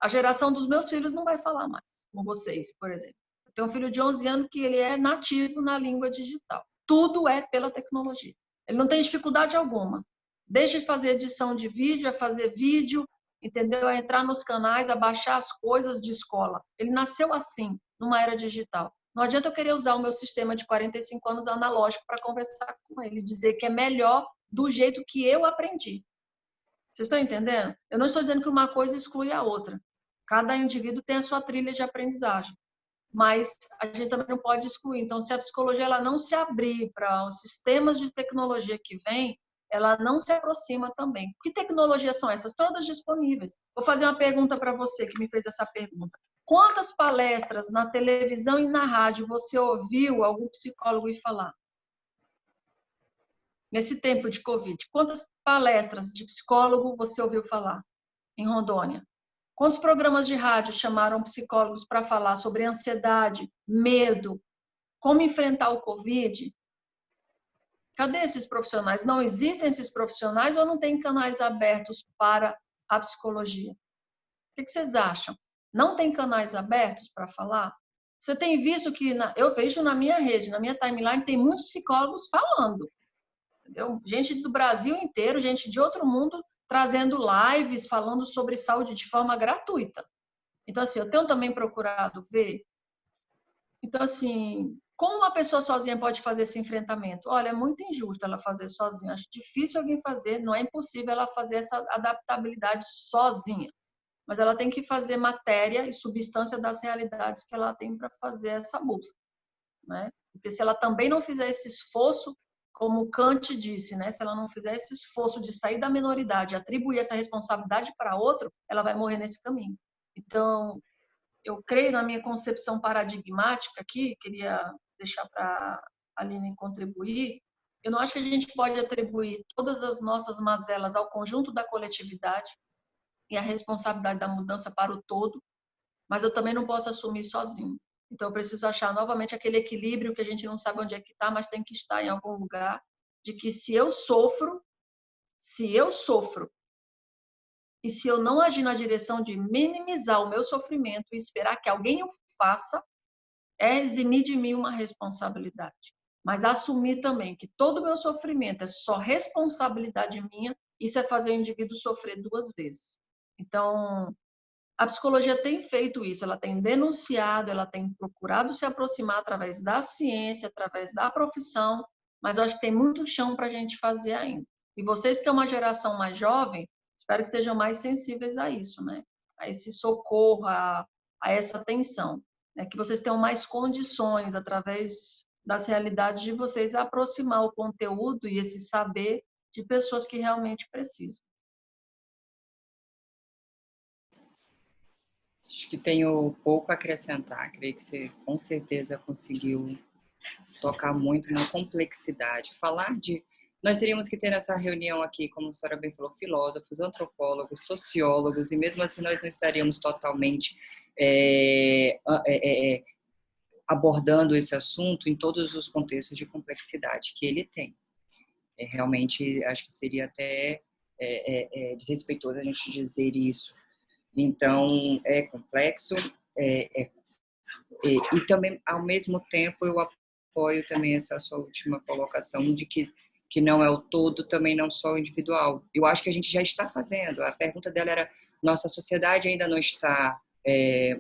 Speaker 4: A geração dos meus filhos não vai falar mais com vocês, por exemplo. Eu tenho um filho de 11 anos que ele é nativo na língua digital. Tudo é pela tecnologia. Ele não tem dificuldade alguma. Desde fazer edição de vídeo, a fazer vídeo, entendeu? A entrar nos canais, a baixar as coisas de escola. Ele nasceu assim, numa era digital. Não adianta eu querer usar o meu sistema de 45 anos analógico para conversar com ele, dizer que é melhor do jeito que eu aprendi. Vocês estão entendendo? Eu não estou dizendo que uma coisa exclui a outra. Cada indivíduo tem a sua trilha de aprendizagem. Mas a gente também não pode excluir. Então, se a psicologia ela não se abrir para os sistemas de tecnologia que vêm, ela não se aproxima também. Que tecnologias são essas? Todas disponíveis. Vou fazer uma pergunta para você que me fez essa pergunta. Quantas palestras na televisão e na rádio você ouviu algum psicólogo ir falar? Nesse tempo de Covid, quantas palestras de psicólogo você ouviu falar em Rondônia? Quantos programas de rádio chamaram psicólogos para falar sobre ansiedade, medo, como enfrentar o Covid? Cadê esses profissionais? Não existem esses profissionais ou não tem canais abertos para a psicologia? O que vocês acham? Não tem canais abertos para falar? Você tem visto que, eu vejo na minha rede, na minha timeline, tem muitos psicólogos falando. Entendeu? Gente do Brasil inteiro, gente de outro mundo, trazendo lives, falando sobre saúde de forma gratuita. Então, assim, eu tenho também procurado ver. Então, assim, como uma pessoa sozinha pode fazer esse enfrentamento? Olha, é muito injusto ela fazer sozinha. Acho difícil alguém fazer, não é impossível ela fazer essa adaptabilidade sozinha. Mas ela tem que fazer matéria e substância das realidades que ela tem para fazer essa busca, né? Porque se ela também não fizer esse esforço, como Kant disse, né? Se ela não fizer esse esforço de sair da minoridade, atribuir essa responsabilidade para outro, ela vai morrer nesse caminho. Então, eu creio na minha concepção paradigmática aqui, queria deixar para a Aline contribuir. Eu não acho que a gente pode atribuir todas as nossas mazelas ao conjunto da coletividade e a responsabilidade da mudança para o todo, mas eu também não posso assumir sozinho. Então, eu preciso achar novamente aquele equilíbrio que a gente não sabe onde é que está, mas tem que estar em algum lugar, de que se eu sofro, e se eu não agir na direção de minimizar o meu sofrimento e esperar que alguém o faça, é eximir de mim uma responsabilidade. Mas assumir também que todo o meu sofrimento é só responsabilidade minha, isso é fazer o indivíduo sofrer duas vezes. Então, a psicologia tem feito isso, ela tem denunciado, ela tem procurado se aproximar através da ciência, através da profissão, mas eu acho que tem muito chão para a gente fazer ainda. E vocês que é uma geração mais jovem, espero que estejam mais sensíveis a isso, né? A esse socorro, a essa atenção. né? Que vocês tenham mais condições, através das realidades de vocês, a aproximar o conteúdo e esse saber de pessoas que realmente precisam.
Speaker 2: Acho que tenho pouco a acrescentar. Creio que você com certeza conseguiu tocar muito na complexidade. Nós teríamos que ter nessa reunião aqui, como a senhora bem falou, filósofos, antropólogos, sociólogos, e mesmo assim nós não estaríamos totalmente abordando esse assunto em todos os contextos de complexidade que ele tem. Realmente, acho que seria até desrespeitoso a gente dizer isso. Então, é complexo, e também, ao mesmo tempo, eu apoio também essa sua última colocação de que não é o todo, também não só o individual. Eu acho que a gente já está fazendo. A pergunta dela era, nossa sociedade ainda não está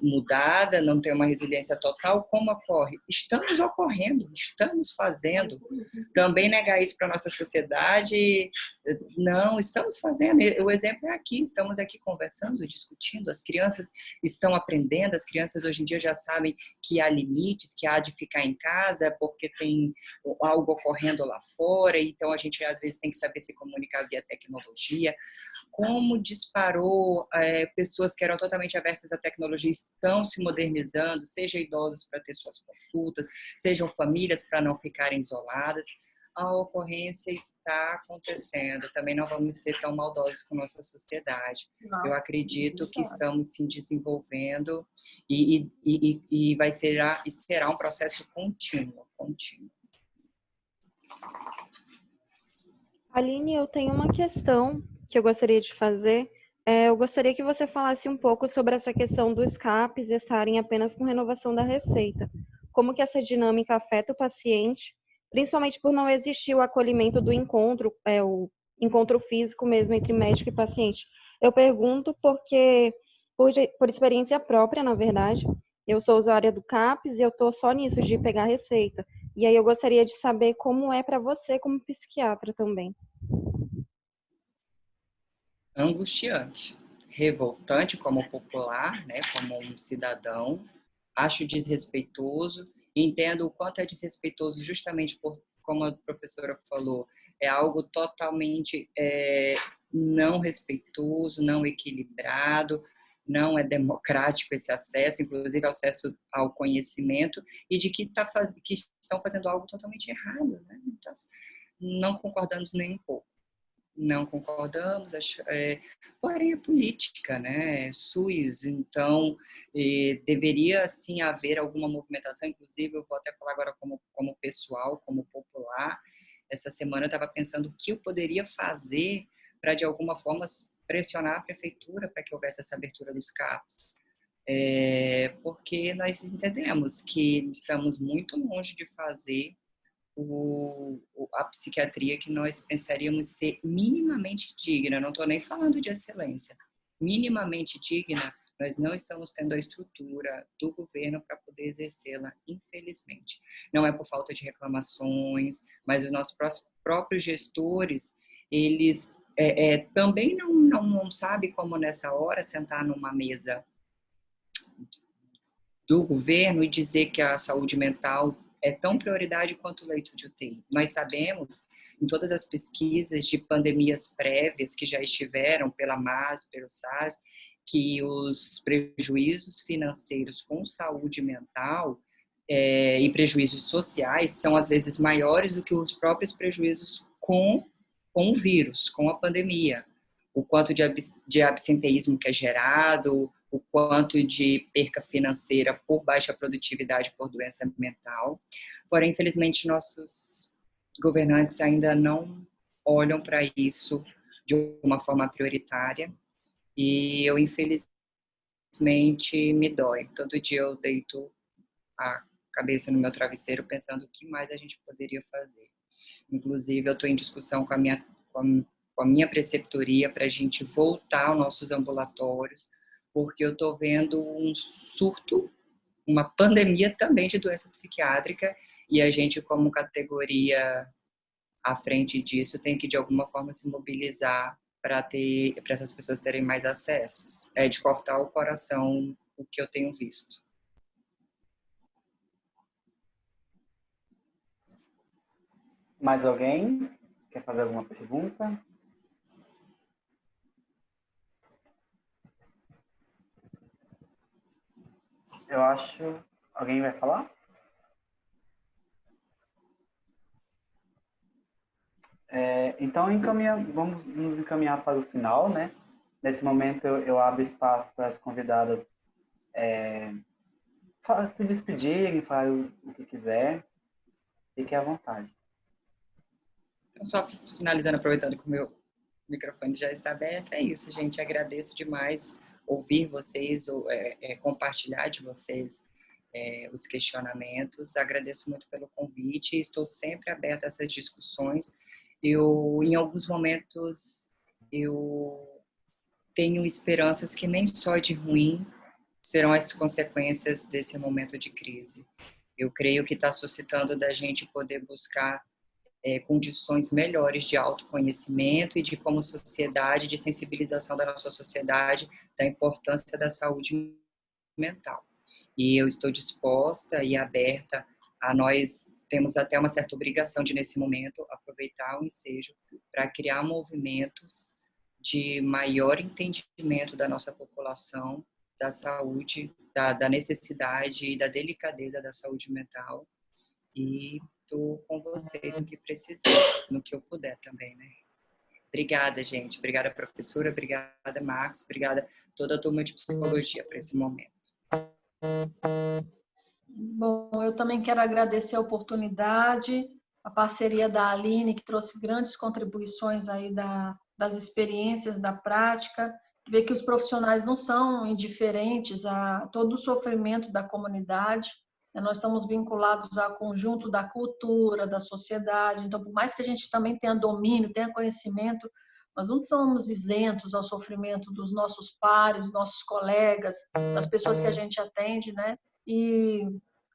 Speaker 2: mudada, não tem uma resiliência total, como ocorre? Estamos ocorrendo, estamos fazendo. Também negar isso para a nossa sociedade, não, estamos fazendo. O exemplo é aqui, estamos aqui conversando, discutindo, as crianças estão aprendendo, as crianças hoje em dia já sabem que há limites, que há de ficar em casa porque tem algo ocorrendo lá fora, então a gente às vezes tem que saber se comunicar via tecnologia. Como disparou, pessoas que eram totalmente aversas à tecnologia estão se modernizando, seja idosos para ter suas consultas, sejam famílias para não ficarem isoladas. A ocorrência está acontecendo. Também não vamos ser tão maldosos com nossa sociedade. Eu acredito que estamos se desenvolvendo e será um processo contínuo.
Speaker 6: Aline, eu tenho uma questão que eu gostaria de fazer. Eu gostaria que você falasse um pouco sobre essa questão dos CAPs estarem apenas com renovação da receita. Como que essa dinâmica afeta o paciente, principalmente por não existir o acolhimento do encontro, o encontro físico mesmo entre médico e paciente. Eu pergunto porque, por experiência própria, na verdade, eu sou usuária do CAPs e eu estou só nisso, de pegar a receita. E aí eu gostaria de saber como é para você como psiquiatra também.
Speaker 2: Angustiante, revoltante como popular, né, como um cidadão, acho desrespeitoso, entendo o quanto é desrespeitoso justamente por, como a professora falou, é algo totalmente não respeitoso, não equilibrado, não é democrático esse acesso, inclusive acesso ao conhecimento, e de que estão fazendo algo totalmente errado, né? Então, não concordamos nem um pouco. Não concordamos, porém é política, né? SUS, então deveria sim haver alguma movimentação, inclusive eu vou até falar agora como pessoal, como popular. Essa semana eu estava pensando o que eu poderia fazer para de alguma forma pressionar a prefeitura para que houvesse essa abertura dos CAPs. Porque nós entendemos que estamos muito longe de fazer a psiquiatria que nós pensaríamos ser minimamente digna, não estou nem falando de excelência, minimamente digna, nós não estamos tendo a estrutura do governo para poder exercê-la, infelizmente. Não é por falta de reclamações, mas os nossos próprios gestores, eles também não sabem como nessa hora sentar numa mesa do governo e dizer que a saúde mental é tão prioridade quanto o leito de UTI. Nós sabemos, em todas as pesquisas de pandemias prévias que já estiveram pela MAS, pelo SARS, que os prejuízos financeiros com saúde mental e prejuízos sociais são, às vezes, maiores do que os próprios prejuízos com o vírus, com a pandemia. O quanto de absenteísmo que é gerado, o quanto de perca financeira por baixa produtividade por doença mental. Porém, infelizmente, nossos governantes ainda não olham para isso de uma forma prioritária e eu, infelizmente, me dói. Todo dia eu deito a cabeça no meu travesseiro pensando o que mais a gente poderia fazer. Inclusive, eu estou em discussão com a minha preceptoria para a gente voltar aos nossos ambulatórios, porque eu estou vendo um surto, uma pandemia também de doença psiquiátrica, e a gente, como categoria à frente disso, tem que, de alguma forma, se mobilizar para essas pessoas terem mais acessos. É de cortar o coração o que eu tenho visto.
Speaker 1: Mais alguém quer fazer alguma pergunta? Eu acho... Alguém vai falar? Então, vamos nos encaminhar para o final, né? Nesse momento, eu abro espaço para as convidadas se despedirem, falarem o que quiser. Fique à vontade.
Speaker 2: Então, só finalizando, aproveitando que o meu microfone já está aberto, é isso, gente. Agradeço demais ouvir vocês, compartilhar de vocês os questionamentos. Agradeço muito pelo convite e estou sempre aberta a essas discussões. Em alguns momentos, eu tenho esperanças que nem só de ruim serão as consequências desse momento de crise. Eu creio que está suscitando da gente poder buscar condições melhores de autoconhecimento e de como sociedade, de sensibilização da nossa sociedade, da importância da saúde mental. E eu estou disposta e aberta a nós, temos até uma certa obrigação de, nesse momento, aproveitar o ensejo para criar movimentos de maior entendimento da nossa população, da saúde, da necessidade e da delicadeza da saúde mental. E estou com vocês no que precisar, no que eu puder também, né? Obrigada, gente. Obrigada, professora. Obrigada, Marcos. Obrigada toda a turma de psicologia por esse momento.
Speaker 4: Bom, eu também quero agradecer a oportunidade, a parceria da Aline, que trouxe grandes contribuições aí das experiências, da prática, ver que os profissionais não são indiferentes a todo o sofrimento da comunidade. Nós estamos vinculados ao conjunto da cultura, da sociedade. Então, por mais que a gente também tenha domínio, tenha conhecimento, nós não somos isentos ao sofrimento dos nossos pares, dos nossos colegas, das pessoas que a gente atende, né? E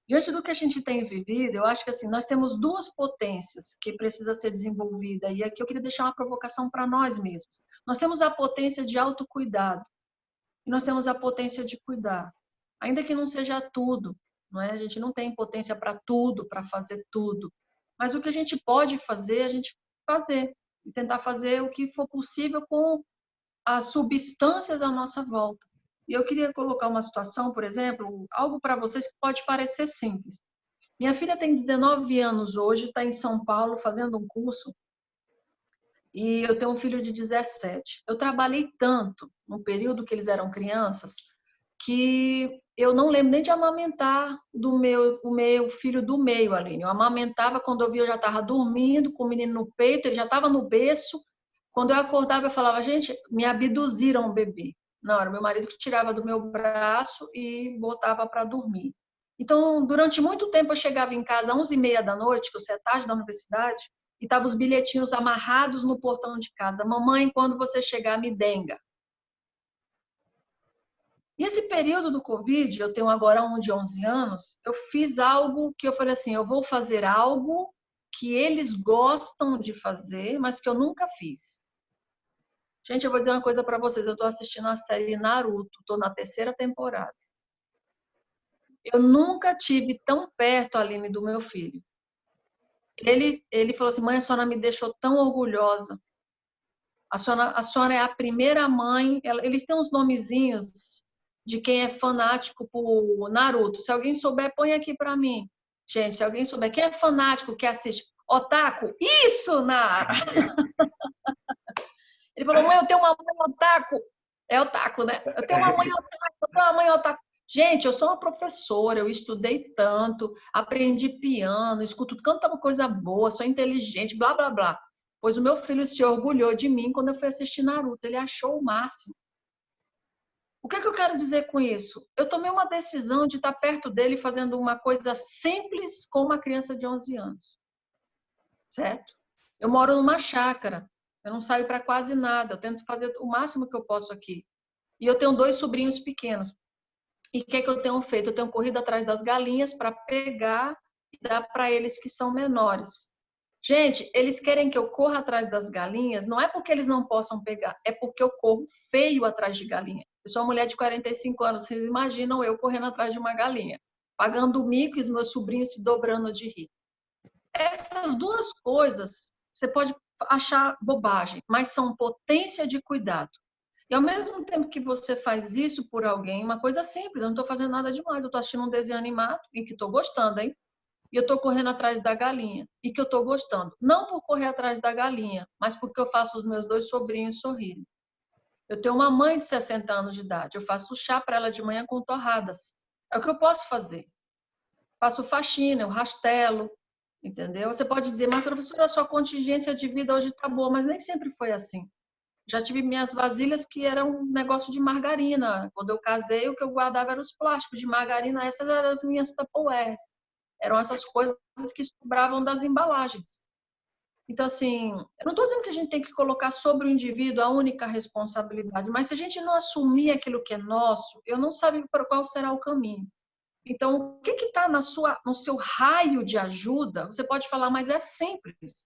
Speaker 4: diante do que a gente tem vivido, eu acho que assim, nós temos duas potências que precisa ser desenvolvida. E aqui eu queria deixar uma provocação para nós mesmos. Nós temos a potência de autocuidado e nós temos a potência de cuidar. Ainda que não seja tudo, não é? A gente não tem potência para tudo, para fazer tudo. Mas o que a gente pode fazer, a gente fazer. E tentar fazer o que for possível com as substâncias à nossa volta. E eu queria colocar uma situação, por exemplo, algo para vocês que pode parecer simples. Minha filha tem 19 anos hoje, está em São Paulo fazendo um curso, e eu tenho um filho de 17. Eu trabalhei tanto no período que eles eram crianças, que eu não lembro nem de amamentar o meu filho do meio, Aline. Eu amamentava, quando eu via, eu já estava dormindo, com o menino no peito, ele já estava no berço. Quando eu acordava, eu falava, gente, me abduziram o bebê. Não, era meu marido que tirava do meu braço e botava para dormir. Então, durante muito tempo, eu chegava em casa às 11h30 da noite, que eu saía tarde da universidade, e estavam os bilhetinhos amarrados no portão de casa. Mamãe, quando você chegar, me denga. E esse período do Covid, eu tenho agora um de 11 anos, eu fiz algo que eu falei assim, eu vou fazer algo que eles gostam de fazer, mas que eu nunca fiz. Gente, eu vou dizer uma coisa para vocês, eu estou assistindo a série Naruto, estou na 3ª temporada. Eu nunca tive tão perto, Aline, do meu filho. Ele falou assim, mãe, a senhora me deixou tão orgulhosa. A senhora é a primeira mãe, eles têm uns nomezinhos de quem é fanático por Naruto. Se alguém souber, põe aqui para mim. Gente, se alguém souber, quem é fanático, que assiste? Otaku? Isso, Nara! Ele falou, mãe, eu tenho uma mãe otaku. É otaku, né? Eu tenho uma mãe otaku, eu tenho uma mãe otaku. Gente, eu sou uma professora, eu estudei tanto, aprendi piano, escuto tanta coisa boa, sou inteligente, blá, blá, blá. Pois o meu filho se orgulhou de mim quando eu fui assistir Naruto. Ele achou o máximo. O que eu quero dizer com isso? Eu tomei uma decisão de estar perto dele fazendo uma coisa simples com uma criança de 11 anos. Certo? Eu moro numa chácara. Eu não saio para quase nada. Eu tento fazer o máximo que eu posso aqui. E eu tenho 2 sobrinhos pequenos. E o que eu tenho feito? Eu tenho corrido atrás das galinhas para pegar e dar para eles que são menores. Gente, eles querem que eu corra atrás das galinhas, não é porque eles não possam pegar, é porque eu corro feio atrás de galinha. Eu sou uma mulher de 45 anos, vocês imaginam eu correndo atrás de uma galinha, pagando o mico e os meus sobrinhos se dobrando de rir. Essas duas coisas você pode achar bobagem, mas são potência de cuidado. E ao mesmo tempo que você faz isso por alguém, uma coisa simples, eu não estou fazendo nada demais, eu estou assistindo um desenho animado e que estou gostando, hein? E eu estou correndo atrás da galinha e que eu estou gostando. Não por correr atrás da galinha, mas porque eu faço os meus 2 sobrinhos sorrirem. Eu tenho uma mãe de 60 anos de idade, eu faço chá para ela de manhã com torradas. É o que eu posso fazer. Faço faxina, eu rastelo, entendeu? Você pode dizer, mas professora, a sua contingência de vida hoje está boa, mas nem sempre foi assim. Já tive minhas vasilhas que eram um negócio de margarina. Quando eu casei, o que eu guardava eram os plásticos de margarina, essas eram as minhas Tupperwares. Eram essas coisas que sobravam das embalagens. Então, assim, eu não estou dizendo que a gente tem que colocar sobre o indivíduo a única responsabilidade, mas se a gente não assumir aquilo que é nosso, eu não sei para qual será o caminho. Então, o que está no seu raio de ajuda? Você pode falar, mas é simples.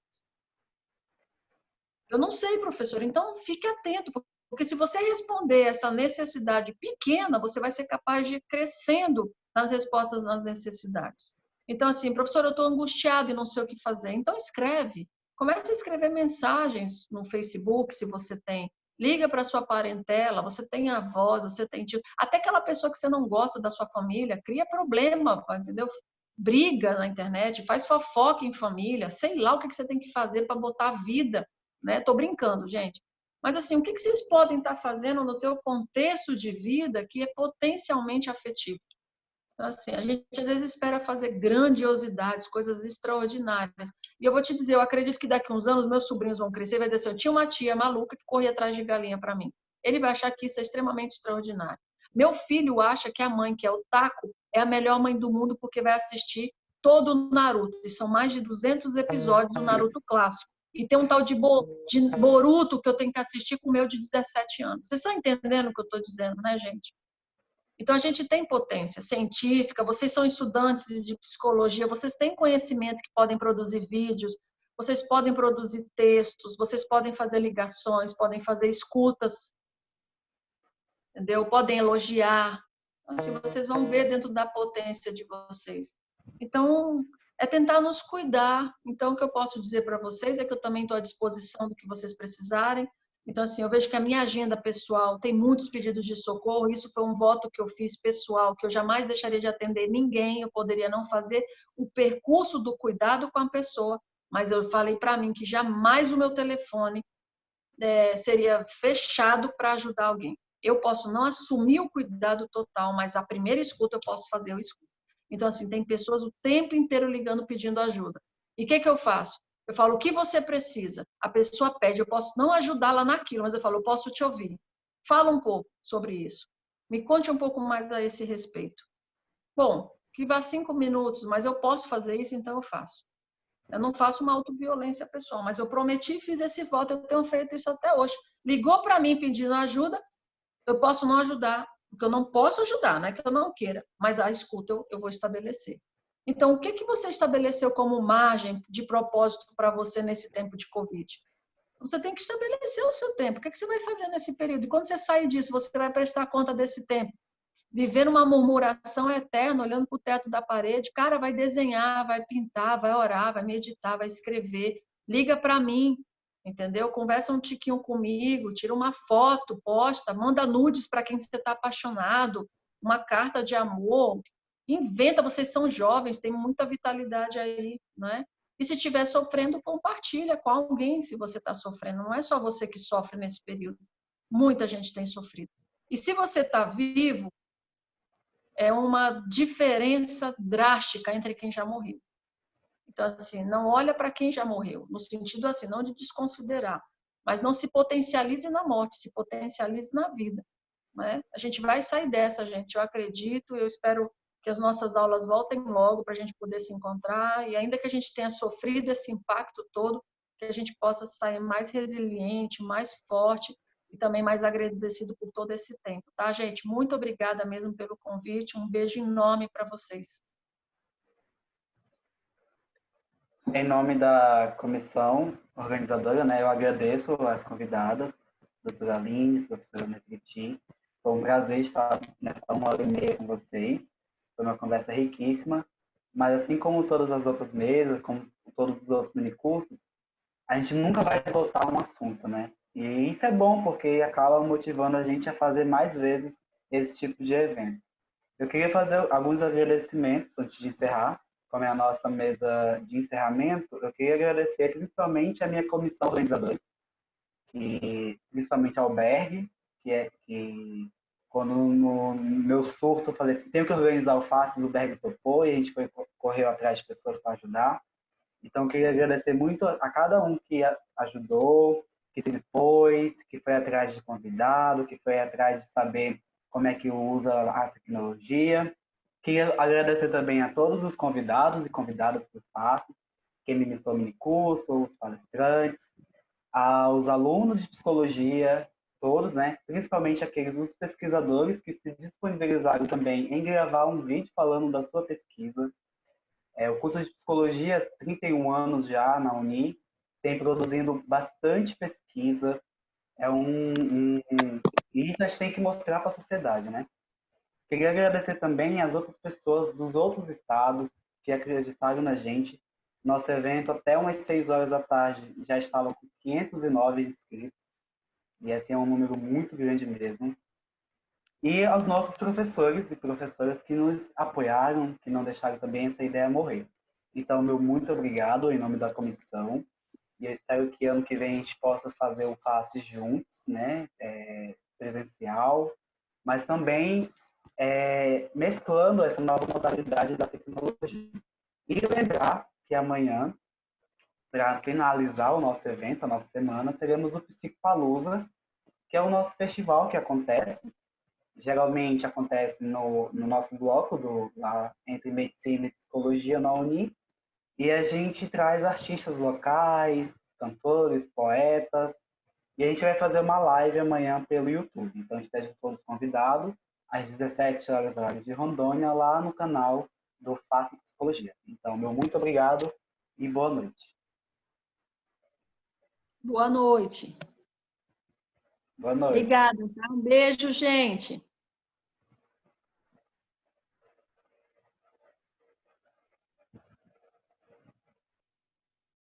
Speaker 4: Eu não sei, professor. Então, fique atento, porque se você responder essa necessidade pequena, você vai ser capaz de ir crescendo nas respostas nas necessidades. Então, assim, professor, eu estou angustiado e não sei o que fazer. Então, escreve. Comece a escrever mensagens no Facebook, se você tem. Liga para sua parentela, você tem avós, você tem tio. Até aquela pessoa que você não gosta da sua família, cria problema, entendeu? Briga na internet, faz fofoca em família, sei lá o que você tem que fazer para botar a vida, né? Tô brincando, gente. Mas assim, o que vocês podem estar fazendo no teu contexto de vida que é potencialmente afetivo? Então, assim, a gente às vezes espera fazer grandiosidades, coisas extraordinárias. E eu vou te dizer, eu acredito que daqui a uns anos meus sobrinhos vão crescer e vai dizer assim, eu tinha uma tia maluca que corria atrás de galinha para mim. Ele vai achar que isso é extremamente extraordinário. Meu filho acha que a mãe, que é o Taco, é a melhor mãe do mundo porque vai assistir todo o Naruto. E são mais de 200 episódios do Naruto clássico. E tem um tal de Boruto que eu tenho que assistir com o meu de 17 anos. Vocês estão entendendo o que eu estou dizendo, né, gente? Então, a gente tem potência científica, vocês são estudantes de psicologia, vocês têm conhecimento que podem produzir vídeos, vocês podem produzir textos, vocês podem fazer ligações, podem fazer escutas, entendeu? Podem elogiar. Assim, vocês vão ver dentro da potência de vocês. Então, é tentar nos cuidar. Então, o que eu posso dizer para vocês é que eu também estou à disposição do que vocês precisarem. Então, assim, eu vejo que a minha agenda pessoal tem muitos pedidos de socorro. Isso foi um voto que eu fiz pessoal, que eu jamais deixaria de atender ninguém. Eu poderia não fazer o percurso do cuidado com a pessoa, mas eu falei para mim que jamais o meu telefone seria fechado para ajudar alguém. Eu posso não assumir o cuidado total, mas a primeira escuta eu posso fazer, eu escuto. Então, assim, tem pessoas o tempo inteiro ligando pedindo ajuda. E o que eu faço? Eu falo, o que você precisa? A pessoa pede, eu posso não ajudá-la naquilo, mas eu falo, eu posso te ouvir. Fala um pouco sobre isso. Me conte um pouco mais a esse respeito. Bom, que vá 5 minutos, mas eu posso fazer isso, então eu faço. Eu não faço uma autoviolência pessoal, mas eu prometi e fiz esse voto, eu tenho feito isso até hoje. Ligou para mim pedindo ajuda, eu posso não ajudar, porque eu não posso ajudar, não é que eu não queira, mas a escuta eu vou estabelecer. Então, o que você estabeleceu como margem de propósito para você nesse tempo de Covid? Você tem que estabelecer o seu tempo. O que você vai fazer nesse período? E quando você sair disso, você vai prestar conta desse tempo. Viver numa murmuração eterna, olhando para o teto da parede, cara, vai desenhar, vai pintar, vai orar, vai meditar, vai escrever, liga para mim, entendeu? Conversa um tiquinho comigo, tira uma foto, posta, manda nudes para quem você está apaixonado, uma carta de amor, inventa, vocês são jovens, tem muita vitalidade aí, né? E se estiver sofrendo, compartilha com alguém se você está sofrendo, não é só você que sofre nesse período, muita gente tem sofrido. E se você está vivo, é uma diferença drástica entre quem já morreu. Então, assim, não olha para quem já morreu, no sentido assim, não de desconsiderar, mas não se potencialize na morte, se potencialize na vida, né? A gente vai sair dessa, gente, eu acredito, eu espero que as nossas aulas voltem logo para a gente poder se encontrar e ainda que a gente tenha sofrido esse impacto todo, que a gente possa sair mais resiliente, mais forte e também mais agradecido por todo esse tempo, tá, gente? Muito obrigada mesmo pelo convite, um beijo enorme para vocês.
Speaker 1: Em nome da comissão organizadora, né, eu agradeço as convidadas, doutora Aline, professora Nefertiti. Foi um prazer estar nessa 1h30 com vocês. Foi uma conversa riquíssima mas assim como todas as outras mesas, como todos os outros minicursos, a gente nunca vai esgotar um assunto, né? E isso é bom, porque acaba motivando a gente a fazer mais vezes esse tipo de evento. Eu queria fazer alguns agradecimentos antes de encerrar. Como é a nossa mesa de encerramento, eu queria agradecer principalmente a minha comissão organizadora, e principalmente ao Berg, que quando no meu surto eu falei assim, tenho que organizar o FACES, o Berg topou, e a gente correu atrás de pessoas para ajudar. Então, eu queria agradecer muito a cada um que ajudou, que se dispôs, que foi atrás de convidado, que foi atrás de saber como é que usa a tecnologia. Queria agradecer também a todos os convidados e convidadas que eu faço, quem ministrou o minicurso, os palestrantes, aos alunos de psicologia, todos, né? Principalmente aqueles os pesquisadores que se disponibilizaram também em gravar um vídeo falando da sua pesquisa. O curso de psicologia, 31 anos já na Uni, tem produzindo bastante pesquisa. E isso a gente tem que mostrar para a sociedade, né? Queria agradecer também às outras pessoas dos outros estados que acreditaram na gente. Nosso evento, até umas 6 horas da tarde, já estava com 509 inscritos. E esse é um número muito grande mesmo. E aos nossos professores e professoras que nos apoiaram, que não deixaram também essa ideia morrer. Então, meu muito obrigado em nome da comissão. E eu espero que ano que vem a gente possa fazer o passe juntos, né? Presencial, mas também mesclando essa nova modalidade da tecnologia. E lembrar que amanhã, para finalizar o nosso evento, a nossa semana, teremos o Psicopalooza, que é o nosso festival que acontece. Geralmente acontece no nosso bloco, lá entre medicina e psicologia na Uni, e a gente traz artistas locais, cantores, poetas, e a gente vai fazer uma live amanhã pelo YouTube. Então a gente está todos convidados, às 17 horas, horário de Rondônia, lá no canal do Faces Psicologia. Então, meu muito obrigado e boa noite.
Speaker 4: Boa noite.
Speaker 1: Boa noite.
Speaker 4: Obrigada, tá? Um beijo, gente.